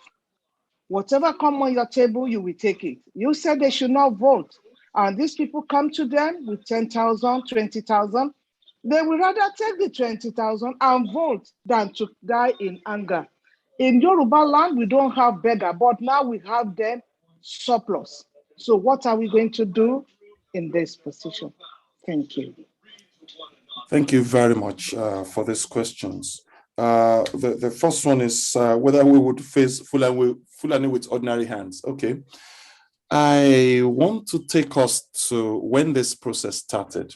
Whatever comes on your table, you will take it. You said they should not vote, and these people come to them with 10,000, 20,000. They would rather take the 20,000 and vote than to die in anger. In Yoruba land, we don't have beggar, but now we have them surplus. So what are we going to do in this position? Thank you. Thank you very much for these questions. The first one is whether we would face Fulani with ordinary hands. Okay. I want to take us to when this process started.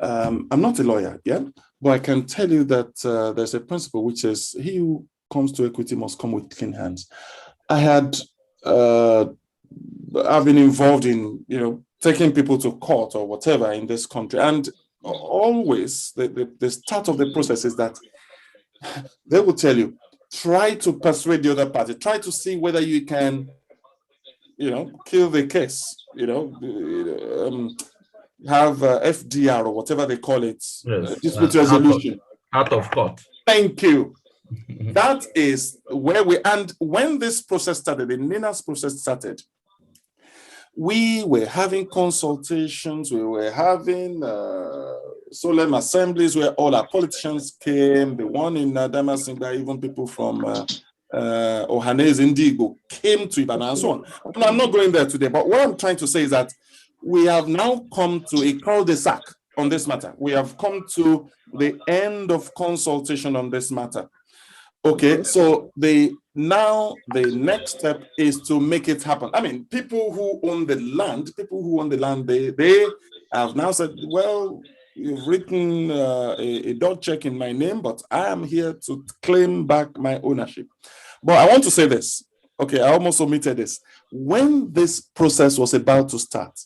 I'm not a lawyer, yeah, but I can tell you that there's a principle which says he who comes to equity must come with clean hands. I've been involved in, taking people to court or whatever in this country, and always the start of the process is that they will tell you, try to persuade the other party, try to see whether you can, kill the case, have FDR or whatever they call it, yes, dispute resolution. Out of court. Thank you. That is where and when this process started, the NINAS process started, we were having consultations, we were having solemn assemblies where all our politicians came. The one in Damasinga, even people from Ohanes Indigo came to Ibadan and so on. And I'm not going there today, but what I'm trying to say is that we have now come to a cul-de-sac on this matter. We have come to the end of consultation on this matter. Okay, so the next step is to make it happen. I mean, people who own the land, they have now said, well, you've written a dot check in my name, but I am here to claim back my ownership. But I want to say this. Okay, I almost omitted this. When this process was about to start,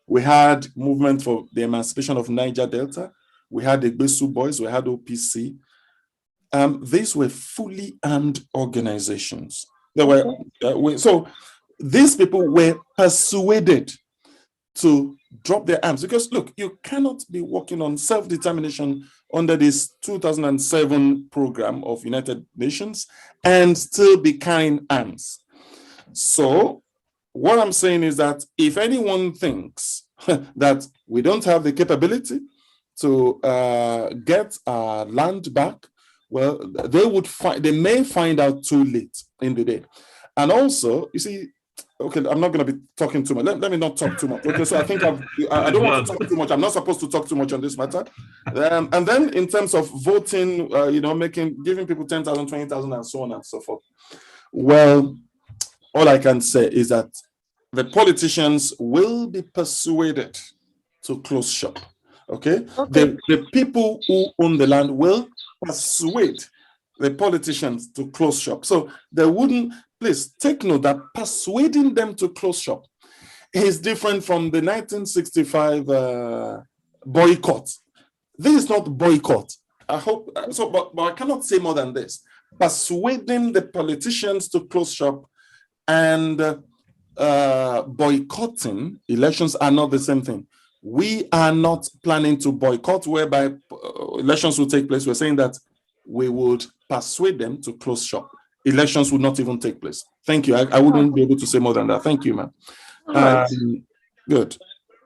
we had movement for the emancipation of Niger Delta. We had the Besu Boys, we had OPC. These were fully armed organizations. So these people were persuaded to drop their arms because, look, you cannot be working on self-determination under this 2007 program of United Nations and still be carrying arms. So what I'm saying is that if anyone thinks that we don't have the capability to get our land back, well, they may find out too late in the day. And also, you see, okay, I'm not going to be talking too much. Let me not talk too much. Okay, so I think I don't want to talk too much. I'm not supposed to talk too much on this matter. And then in terms of voting, giving people 10,000, 20,000 and so on and so forth. Well, all I can say is that the politicians will be persuaded to close shop. Okay? The people who own the land will persuade the politicians to close shop. So they wouldn't, please take note that persuading them to close shop is different from the 1965 boycott. This is not boycott. I hope so, but I cannot say more than this. Persuading the politicians to close shop and boycotting elections are not the same thing. We are not planning to boycott whereby elections will take place. We're saying that we would persuade them to close shop. Elections would not even take place. Thank you. I wouldn't be able to say more than that. Thank you, ma'am. Good.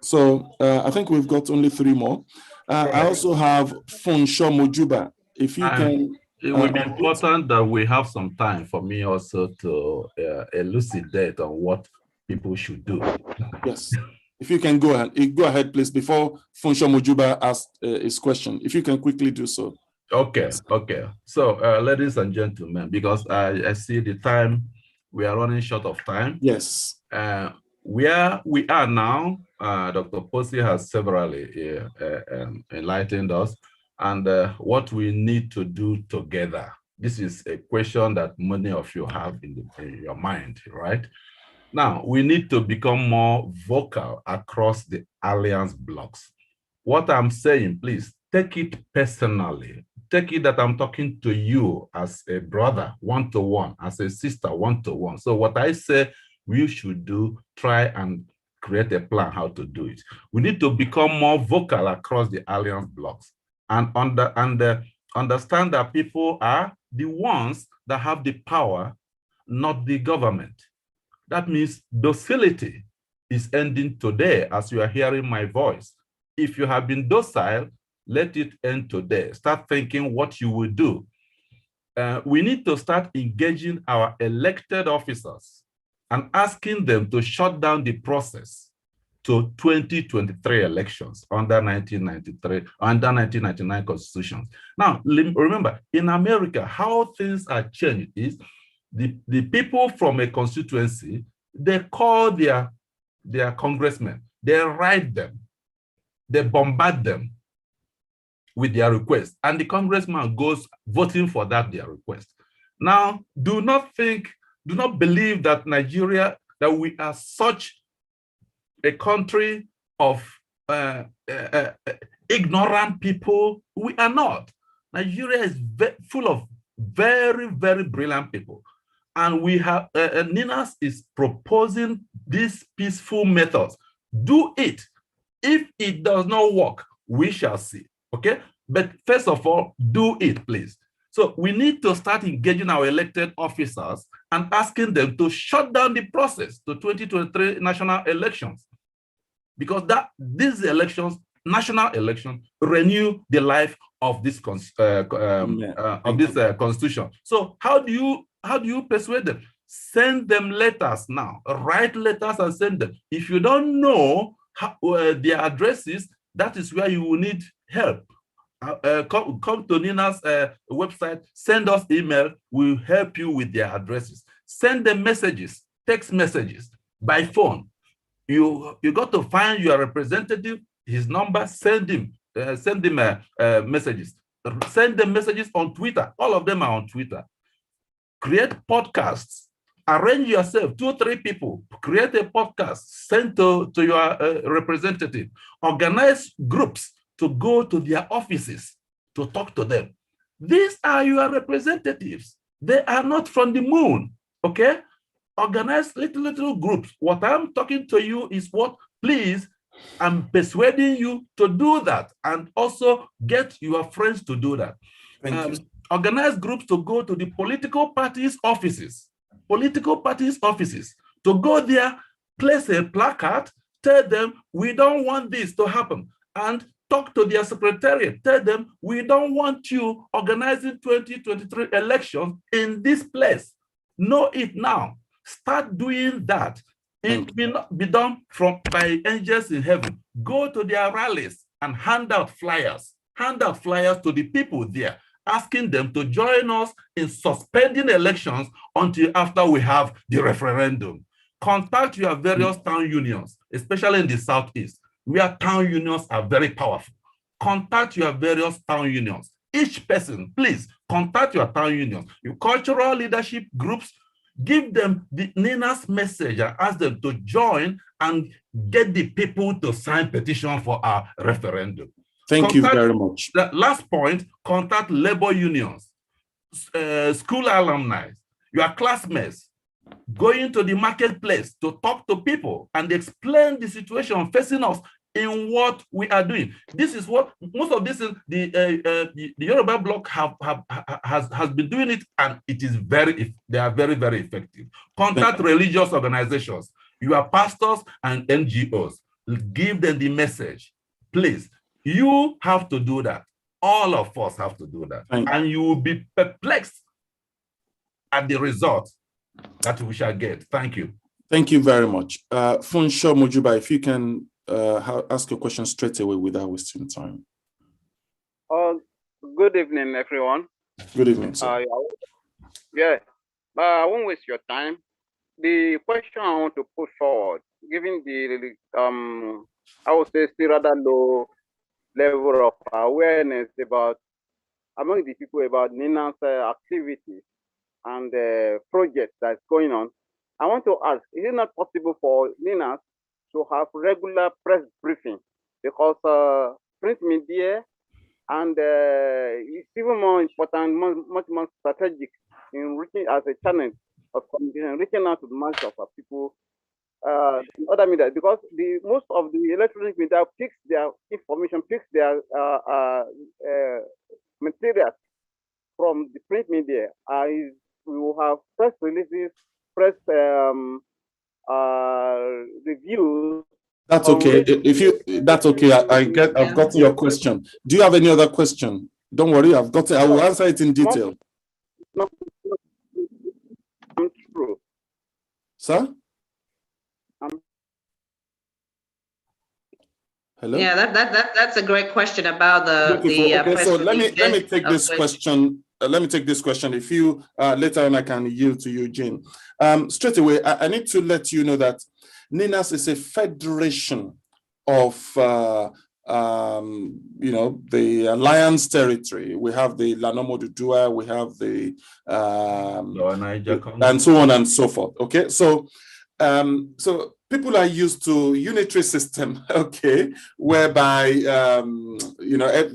So I think we've got only 3 more. I also have Funsho Mojuba. If you can. It will be important that we have some time for me also to elucidate on what people should do. Yes. If you can go ahead, please, before Funsho Mojuba asks his question. If you can quickly do so. Okay. So, ladies and gentlemen, because I see the time, we are running short of time. Yes. Where we are now, Dr. Posi has severally enlightened us, and what we need to do together This is a question that many of you have in your mind, right? Now, we need to become more vocal across the alliance blocks. What I'm saying, please take it personally. Take it that I'm talking to you as a brother, one-to-one, as a sister, one-to-one. So what I say we should do, try and create a plan how to do it. We need to become more vocal across the alliance blocks and understand that people are the ones that have the power, not the government. That means docility is ending today as you are hearing my voice. If you have been docile, let it end today. Start thinking what you will do. We need to start engaging our elected officers and asking them to shut down the process to 2023 elections under 1999 constitutions. Now, remember, in America, how things are changed is the people from a constituency, they call their congressmen, they write them, they bombard them with their request, and the congressman goes voting for their request. Now, do not believe that Nigeria, that we are such a country of ignorant people. We are not. Nigeria is full of very, very brilliant people. And we have, NINAS is proposing these peaceful methods. Do it. If it does not work, we shall see, okay? But first of all, do it, please. So we need to start engaging our elected officers and asking them to shut down the process to 2023 national elections. Because these elections, national elections, renew the life of this constitution. So how do you persuade them? Send them letters now. Write letters and send them. If you don't know their addresses, that is where you will need help. Come to NINA's website, send us email, we'll help you with their addresses. Send them messages, text messages, by phone. You got to find your representative, his number, send him messages. Send them messages on Twitter. All of them are on Twitter. Create podcasts. Arrange yourself, 2 or 3 people. Create a podcast. Send to your representative. Organize groups to go to their offices to talk to them. These are your representatives. They are not from the moon, okay? Organize little groups. What I'm talking to you is what, please, I'm persuading you to do that and also get your friends to do that. Organize groups to go to the political parties' offices. To go there, place a placard, tell them, we don't want this to happen. And talk to their secretariat, tell them, we don't want you organizing 2023 elections in this place. Know it now. Start doing that. It will not be done by angels in heaven. Go to their rallies and hand out flyers. Hand out flyers to the people there, asking them to join us in suspending elections until after we have the referendum. Contact your various town unions, especially in the Southeast, where town unions are very powerful. Contact your various town unions. Each person, please, contact your town unions. Your cultural leadership groups, give them the NINAS message and ask them to join and get the people to sign petition for our referendum. Thank you very much. The last point, contact labor unions, school alumni, your classmates, going to the marketplace to talk to people and explain the situation facing us in what we are doing. This is what most of this is the Yoruba bloc has been doing it, and it is they are very, very effective. Contact religious organizations, your pastors and NGOs, give them the message. Please, you have to do that. All of us have to do that. And you will be perplexed at the result that we shall get. Thank you. Thank you very much. Funsho Mojuba, if you can ask your question straight away without wasting time. Good evening, everyone. Good evening, sir. Yeah, but I won't waste your time. The question I want to put forward, given the I would say still rather low level of awareness about among the people about NINAS activities and projects that's going on. I want to ask, is it not possible for NINAS to have regular press briefing? Because print media and it's even more important, much more strategic in reaching as a channel of communication, reaching out to the masses of our people, other media, because most of the electronic media picks their information, picks their materials from the print media. We will have press releases, press reviews. That's okay. That's okay. I've gotten your question. Do you have any other question? Don't worry, I will answer it in detail. Sir? Hello? Yeah, that's a great question about the Okay, press so let me releases take of this question. Let me take this question. If you later on, I can yield to you, Jane. Straight away, I need to let you know that NINAS is a federation of the Alliance territory. We have the Lanomo Dudua, we have the and so on and so forth. Okay, so people are used to unitary system, okay, whereby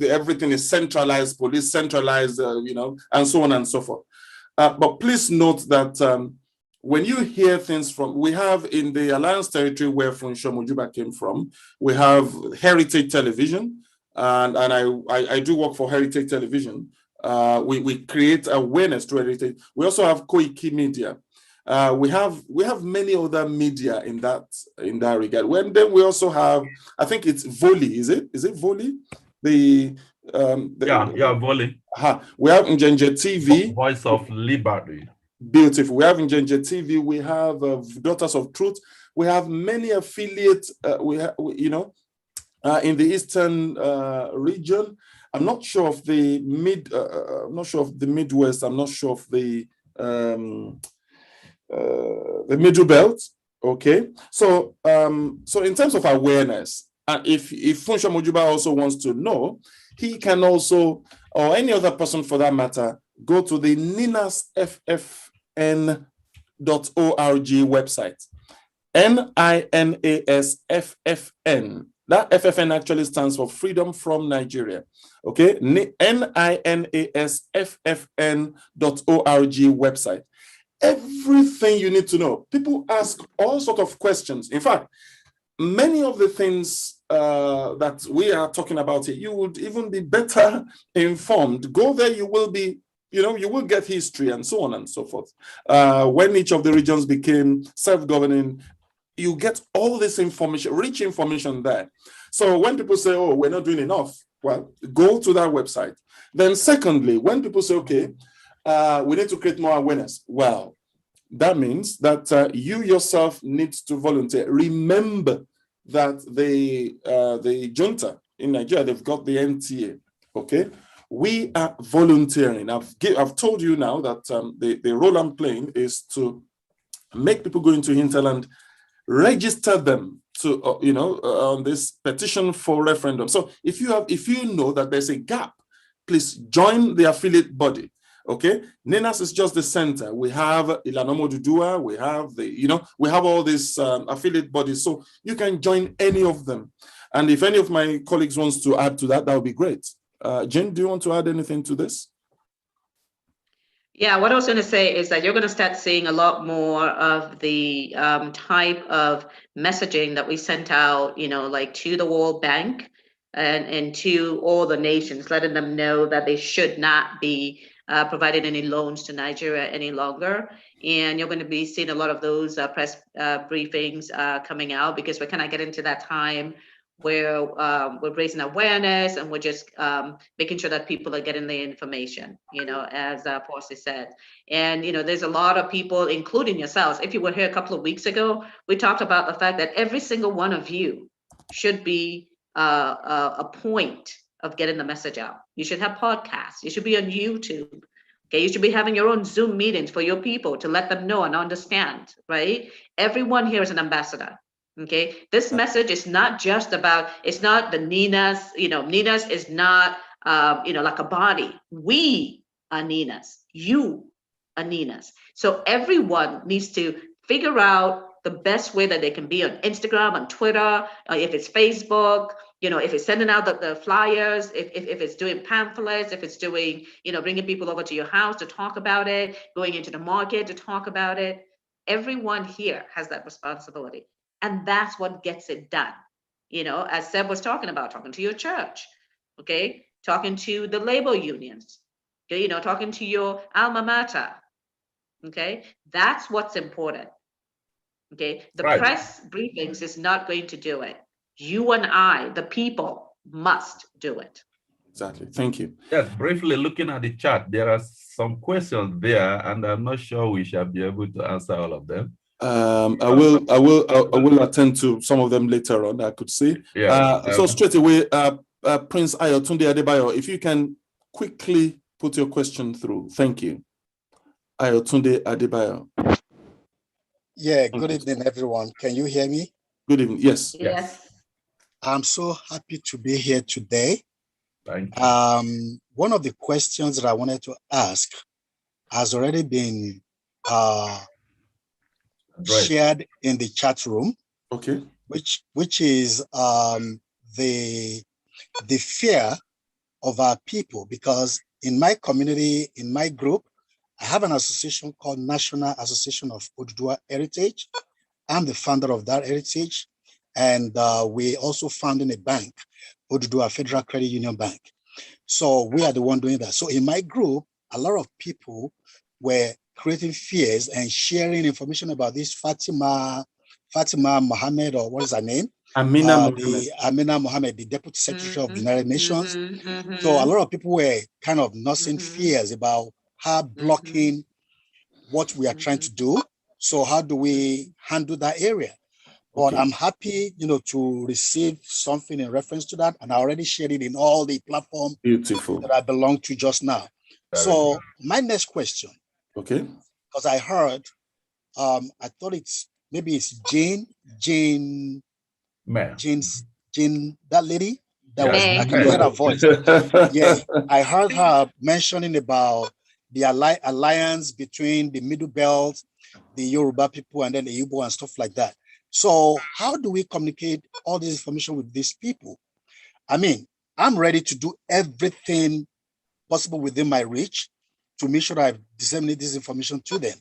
everything is centralized, police centralized, and so on and so forth. But please note that when you hear things from, we have in the Alliance territory where Funsho Mujuba came from, we have Heritage Television, and I do work for Heritage Television. We create awareness to Heritage. We also have Koiki Media. We have many other media in that regard. Then we also have, I think it's Volley. Is it Volley? Volley. We have Njenje TV. Voice of Liberty. Beautiful. We have Njenje TV. We have Daughters of Truth. We have many affiliates. In the eastern region. I'm not sure of the Midwest. I'm not sure of the middle belt. Okay, so in terms of awareness, and if Funsho Mujuba also wants to know, he can also, or any other person for that matter, go to the ninasffn.org website. NINASFFN. That FFN actually stands for Freedom from Nigeria. Okay, NINASFFN.org website. Everything you need to know. People ask all sorts of questions. In fact, many of the things that we are talking about here, you would even be better informed. Go there, you will be, you will get history and so on and so forth. When each of the regions became self-governing, you get all this information, rich information there. So when people say, oh, we're not doing enough, well, go to that website. Then secondly, when people say, okay, we need to create more awareness. Well, that means that you yourself need to volunteer. Remember that the junta in Nigeria, they've got the NTA, okay? We are volunteering. I've told you now that the role I'm playing is to make people go into hinterland, register them to on this petition for referendum. So if you know that there's a gap, please join the affiliate body. Okay, NINAS is just the center. We have Ilanomo Dudua, we have we have all these affiliate bodies, so you can join any of them. And if any of my colleagues wants to add to that, that would be great. Jen, do you want to add anything to this? Yeah, what I was going to say is that you're going to start seeing a lot more of the type of messaging that we sent out, like to the World Bank and to all the nations, letting them know that they should not be providing any loans to Nigeria any longer. And you're going to be seeing a lot of those press briefings coming out, because we're kind of getting to that time where we're raising awareness and we're just making sure that people are getting the information, as Percy said. And, there's a lot of people, including yourselves. If you were here a couple of weeks ago, we talked about the fact that every single one of you should be a point of getting the message out. You should have podcasts. You should be on YouTube. Okay, you should be having your own Zoom meetings for your people to let them know and understand, right? Everyone here is an ambassador. Okay, this message is not just about, it's not the NINAS, NINAS is not like a body. We are NINAS. You are NINAS. So everyone needs to figure out the best way that they can be on Instagram, on Twitter, if it's Facebook, if it's sending out the flyers, if it's doing pamphlets, if it's doing, bringing people over to your house to talk about it, going into the market to talk about it. Everyone here has that responsibility. And that's what gets it done. As Seb was talking about, talking to your church, okay? Talking to the labor unions, okay? Talking to your alma mater, okay? That's what's important. Okay, the Right. press briefings is not going to do it. You and I, the people, must do it. Exactly. Thank you. Yes, briefly looking at the chat, there are some questions there, and I'm not sure we shall be able to answer all of them. I will attend to some of them later on. I could see. Yes, so straight away, Prince Ayotunde Adebayo, if you can quickly put your question through. Thank you. Ayotunde Adebayo. Yeah, good evening, everyone. Can you hear me? Good evening. Yes. Yes. I'm so happy to be here today. Thank you. One of the questions that I wanted to ask has already been shared in the chat room. Okay. Which is the fear of our people, because in my community, in my group, I have an association called National Association of Oduduwa Heritage. I'm the founder of that heritage, and we also founding a bank, Oduduwa Federal Credit Union Bank. So we are the one doing that. So in my group, a lot of people were creating fears and sharing information about this Fatima Mohammed, or what is her name? Amina Mohammed. Amina Mohammed, the Deputy Secretary of the United Nations. So a lot of people were kind of nursing fears about her blocking what we are trying to do. So how do we handle that area? But I'm happy, to receive something in reference to that, and I already shared it in all the platforms that I belong to just now. So my next question, okay, because I heard, I thought maybe it's Jane, that lady that was, I can hear her voice. Yeah, I heard her mentioning about the alliance between the Middle Belt, the Yoruba people, and then the Igbo and stuff like that. So how do we communicate all this information with these people? I mean, I'm ready to do everything possible within my reach to make sure I disseminate this information to them.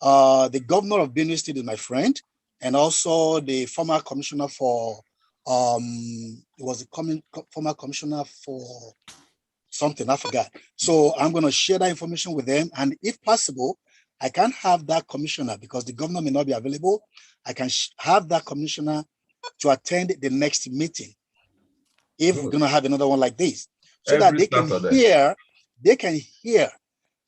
The governor of Benue State is my friend, and also the former commissioner for, it was the former commissioner for something, I forgot. So I'm going to share that information with them. And if possible, I can have that commissioner, because the governor may not be available, I can have that commissioner to attend the next meeting, if we're going to have another one like this, so that they can hear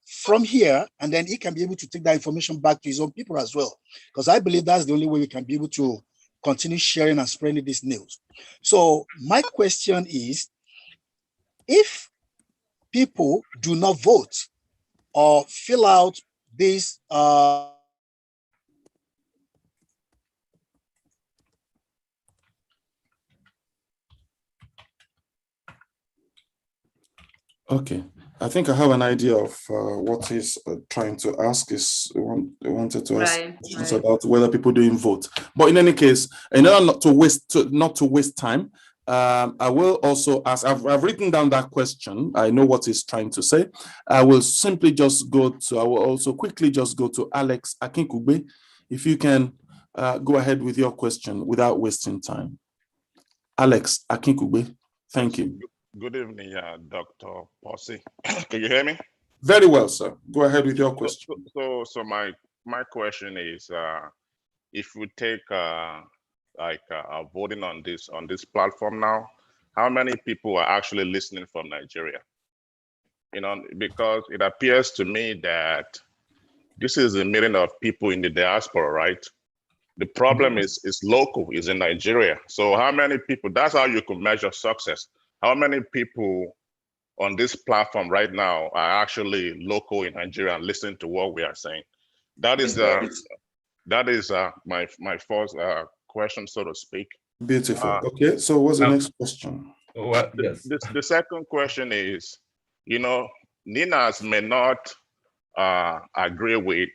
from here, and then he can be able to take that information back to his own people as well. Because I believe that's the only way we can be able to continue sharing and spreading this news. So my question is, if people do not vote or fill out this okay, I think I have an idea of what he's trying to ask. He wanted to ask questions about whether people do vote. But in any case, in order not to waste time, I will also ask. I've written down that question. I know what he's trying to say. I will simply just go to. I will also quickly just go to Alex Akinkugbe. If you can go ahead with your question without wasting time. Alex Akinkugbe, thank you. Good evening, Dr. Posse. Can you hear me? Very well, sir. Go ahead with your question. So my question is, if we take voting on this platform now, how many people are actually listening from Nigeria? Because it appears to me that this is a meeting of people in the diaspora, right? The problem is local, is in Nigeria. So how many people? That's how you can measure success. How many people on this platform right now are actually local in Nigeria and listening to what we are saying? That is my first question, so to speak. Beautiful. Okay, so what's the next question? Well, yes. The second question is, NINAS may not agree with,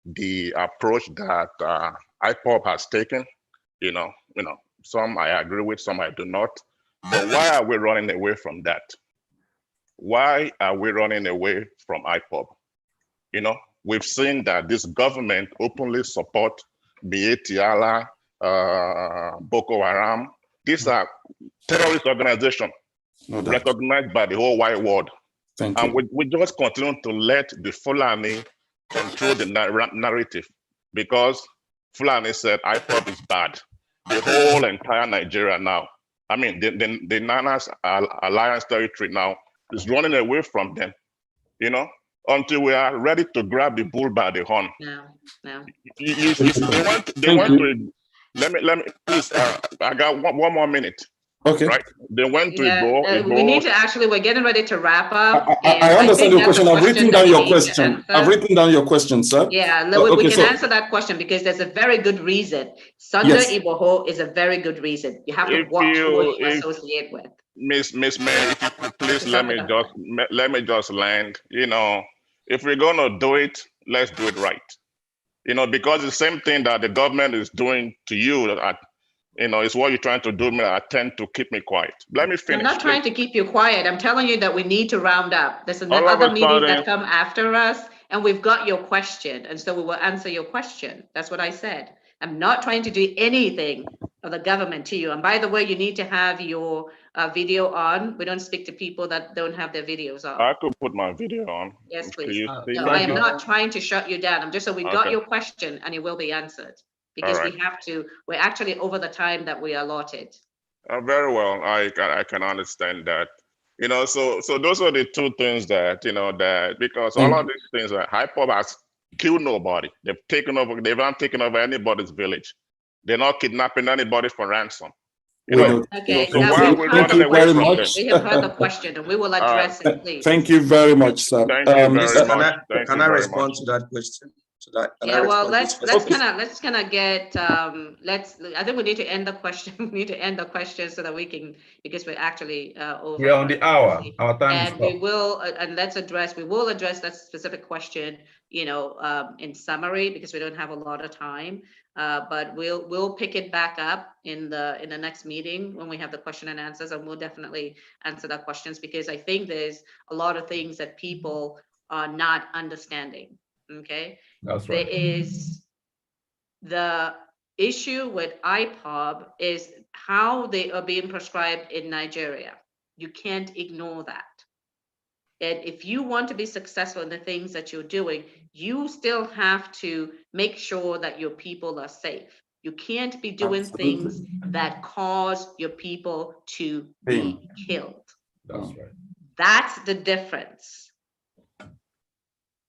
the approach that IPOB has taken. Some I agree with, some I do not. But why are we running away from that? Why are we running away from IPOB? We've seen that this government openly support Tiala, Boko Haram. These are terrorist organizations recognized by the whole wide world. And we just continue to let the Fulani control the narrative, because Fulani said IPOB is bad. The whole entire Nigeria now, I mean, the NINAS alliance territory now is running away from them, until we are ready to grab the bull by the horn. No. They want to, let me, please, I got one more minute. Okay. Right. They went to Igbo. We need to actually, we're getting ready to wrap up. I understand your question. I've written down your question. I've written down your question, sir. Yeah, we can answer that question because there's a very good reason. Sunday Iboho is a very good reason. You have to watch who you associate with. Miss May, if you could please let me just land. If we're gonna do it, let's do it right. Because the same thing that the government is doing to you, it's what you're trying to do. I tend to keep me quiet. Let me finish. I'm not trying to keep you quiet. I'm telling you that we need to round up. There's other meetings that come after us, and we've got your question, and so we will answer your question. That's what I said. I'm not trying to do anything of the government to you. And by the way, you need to have your video on. We don't speak to people that don't have their videos on. I could put my video on. Yes, please. No, I am not trying to shut you down. I'm just saying we got your question, and it will be answered. Because we have to, we're actually over the time that we allotted. Very well, I can understand that. So those are the two things that, that because all of these things, IPOB has killed nobody. They've not taken over anybody's village. They're not kidnapping anybody for ransom. Okay, so why are we running away from them? We have heard the question and we will address it, please. Thank you very much, sir. Thank you very much. Can I respond to that question? Yeah, well, let's kind of get I think we need to end the question. We need to end the question so that we can, because we're actually over. We're on the hour. Our time is up. We will we will address that specific question, in summary, because we don't have a lot of time. But we'll pick it back up in the next meeting when we have the question and answers, and we'll definitely answer the questions, because I think there's a lot of things that people are not understanding. Okay. That's right. There is the issue with IPOB is how they are being prescribed in Nigeria. You can't ignore that. And if you want to be successful in the things that you're doing, you still have to make sure that your people are safe. You can't be doing things that cause your people to be killed. That's right. That's the difference.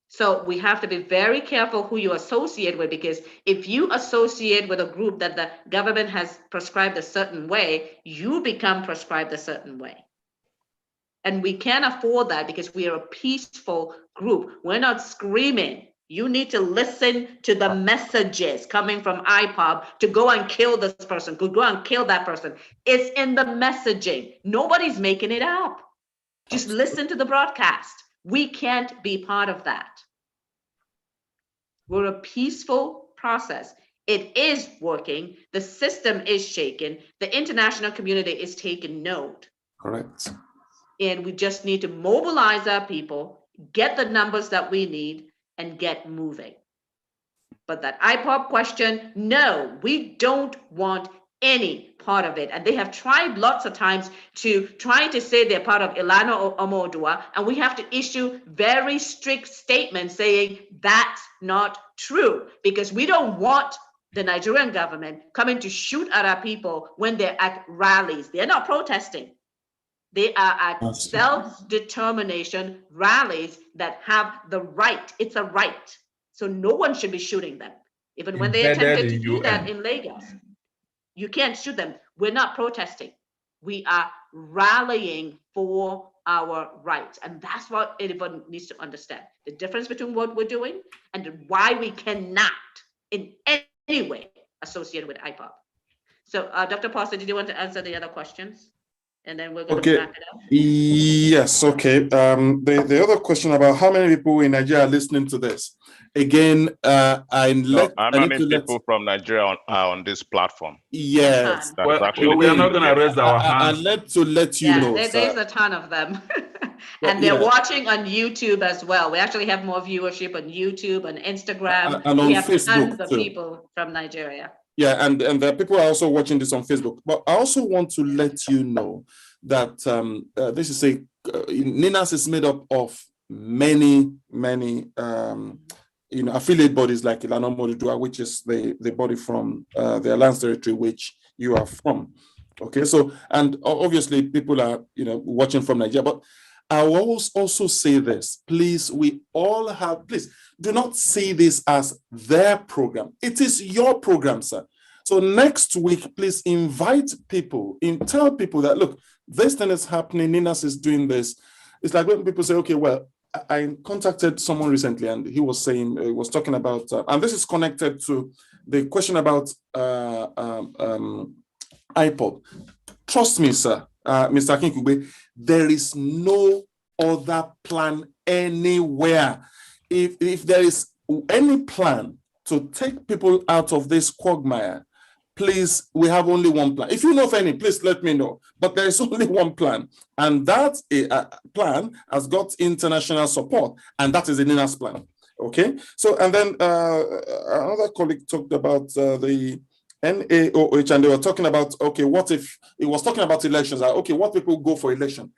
So we have to be very careful who you associate with, because if you associate with a group that the government has prescribed a certain way, you become prescribed a certain way. And we can't afford that, because we are a peaceful group. We're not screaming. You need to listen to the messages coming from IPOB to go and kill this person, to go and kill that person. It's in the messaging. Nobody's making it up. Just listen to the broadcast. We can't be part of that. We're a peaceful process. It is working. The system is shaken. The international community is taking note. Correct. And we just need to mobilize our people, get the numbers that we need, and get moving. But that IPOB question, no, we don't want any part of it. And they have tried lots of times to try to say they're part of Ilana or Omodua, and we have to issue very strict statements saying that's not true, because we don't want the Nigerian government coming to shoot at our people when they're at rallies. They're not protesting. They are at self-determination rallies that have the right. It's a right. So no one should be shooting them. Even when they attempted to do that in Lagos. You can't shoot them. We're not protesting. We are rallying for our rights. And that's what everyone needs to understand. The difference between what we're doing and why we cannot in any way associate with IPOB. So Dr. Foster, did you want to answer the other questions? and then we're going to Okay. wrap it up. Yes. Okay. The other question about how many people in Nigeria are listening to this. Again, How many people from Nigeria are on this platform? Yes. That is actually we are not going to raise our hands. I let you know. There's a ton of them. And they're watching on YouTube as well. We actually have more viewership on YouTube, on Instagram. And on we have Facebook tons of too. people from Nigeria. Yeah, and the people are also watching this on Facebook. But I also want to let you know that this is NINAS is made up of many affiliate bodies like Ilana Modudua, which is the body from the Alliance territory which you are from. Okay, so and obviously people are watching from Nigeria, but I will also say this, please, please do not see this as their program. It is your program, sir. So next week, please invite people, tell people that, look, this thing is happening, NINAS is doing this. It's like when people say, okay, well, I contacted someone recently and he was saying, he was talking about, and this is connected to the question about iPod. Trust me, sir, Mr. Kinkugbe, there is no other plan anywhere. If there is any plan to take people out of this quagmire, please, we have only one plan. If you know of any, please let me know. But there is only one plan, and that plan has got international support, and that is the NINAS plan. Okay. So, and then another colleague talked about the NAOH, and they were talking about, okay, what if it was talking about elections? Okay, what people go for election?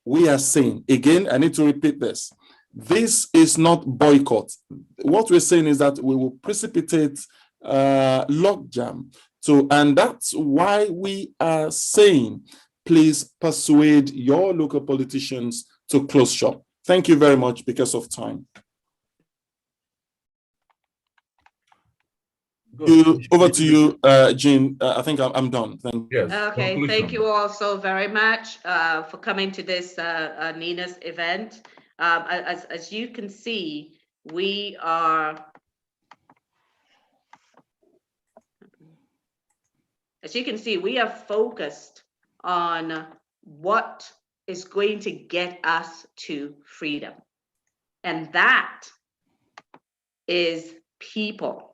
We are saying, again, I need to repeat this. This is not boycott. What we're saying is that we will precipitate logjam. So, and that's why we are saying, please persuade your local politicians to close shop. Thank you very much because of time. Over to you, Jean. I think I'm done. Thank you. Yes. Okay, Conclusion. thank you all so very much for coming to this NINAS event. As you can see, we are focused on what is going to get us to freedom. And that is people.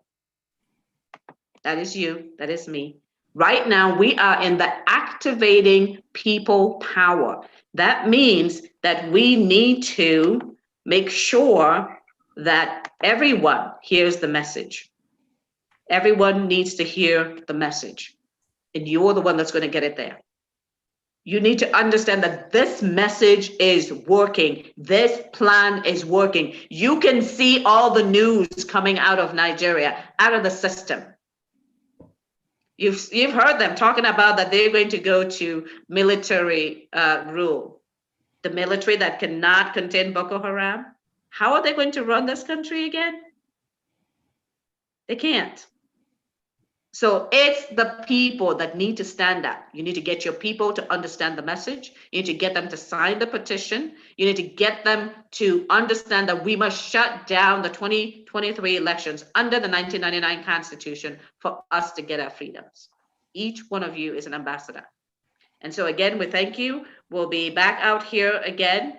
That is you, that is me. Right now, we are in the activating people power. That means that we need to make sure that everyone hears the message. Everyone needs to hear the message. And you're the one that's going to get it there. You need to understand that this message is working. This plan is working. You can see all the news coming out of Nigeria, out of the system. You've heard them talking about that they're going to go to military rule. The military that cannot contain Boko Haram. How are they going to run this country again? They can't. So it's the people that need to stand up. You need to get your people to understand the message. You need to get them to sign the petition. You need to get them to understand that we must shut down the 2023 elections under the 1999 Constitution for us to get our freedoms. Each one of you is an ambassador. And so again, we thank you. We'll be back out here again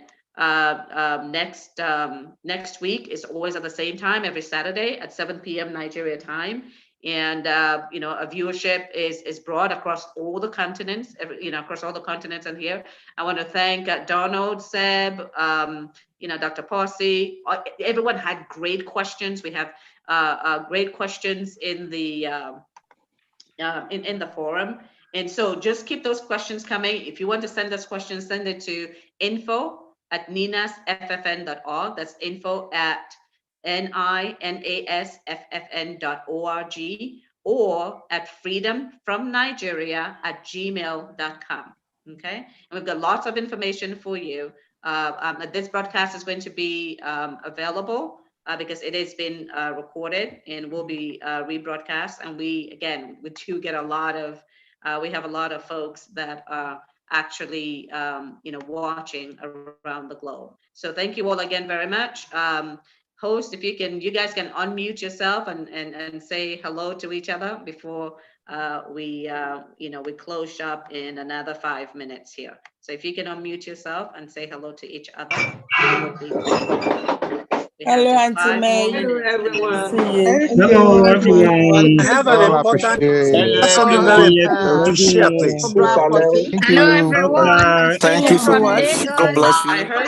next week. Is always at the same time, every Saturday at 7 p.m. Nigeria time. And a viewership is broad across all the continents, across all the continents in here. I want to thank Donald, Seb, Dr. Parsi. Everyone had great questions. We have great questions in the forum. And so just keep those questions coming. If you want to send us questions, send it to info@ninasffn.org. That's info@ninasffn.org or at freedomfromnigeria@gmail.com. Okay, and we've got lots of information for you. This broadcast is going to be available because it has been recorded and will be rebroadcast. And we do get a lot of, we have a lot of folks that are actually, watching around the globe. So thank you all again very much. Host, if you guys can unmute yourself and say hello to each other before we close shop in another 5 minutes here. So if you can unmute yourself and say hello to each other, that would be great. Hello, Auntie May. Hello, everyone. Hello, everyone. I have an important something very important to share, please. Hello, everyone. Thank you so much. God bless you. I heard.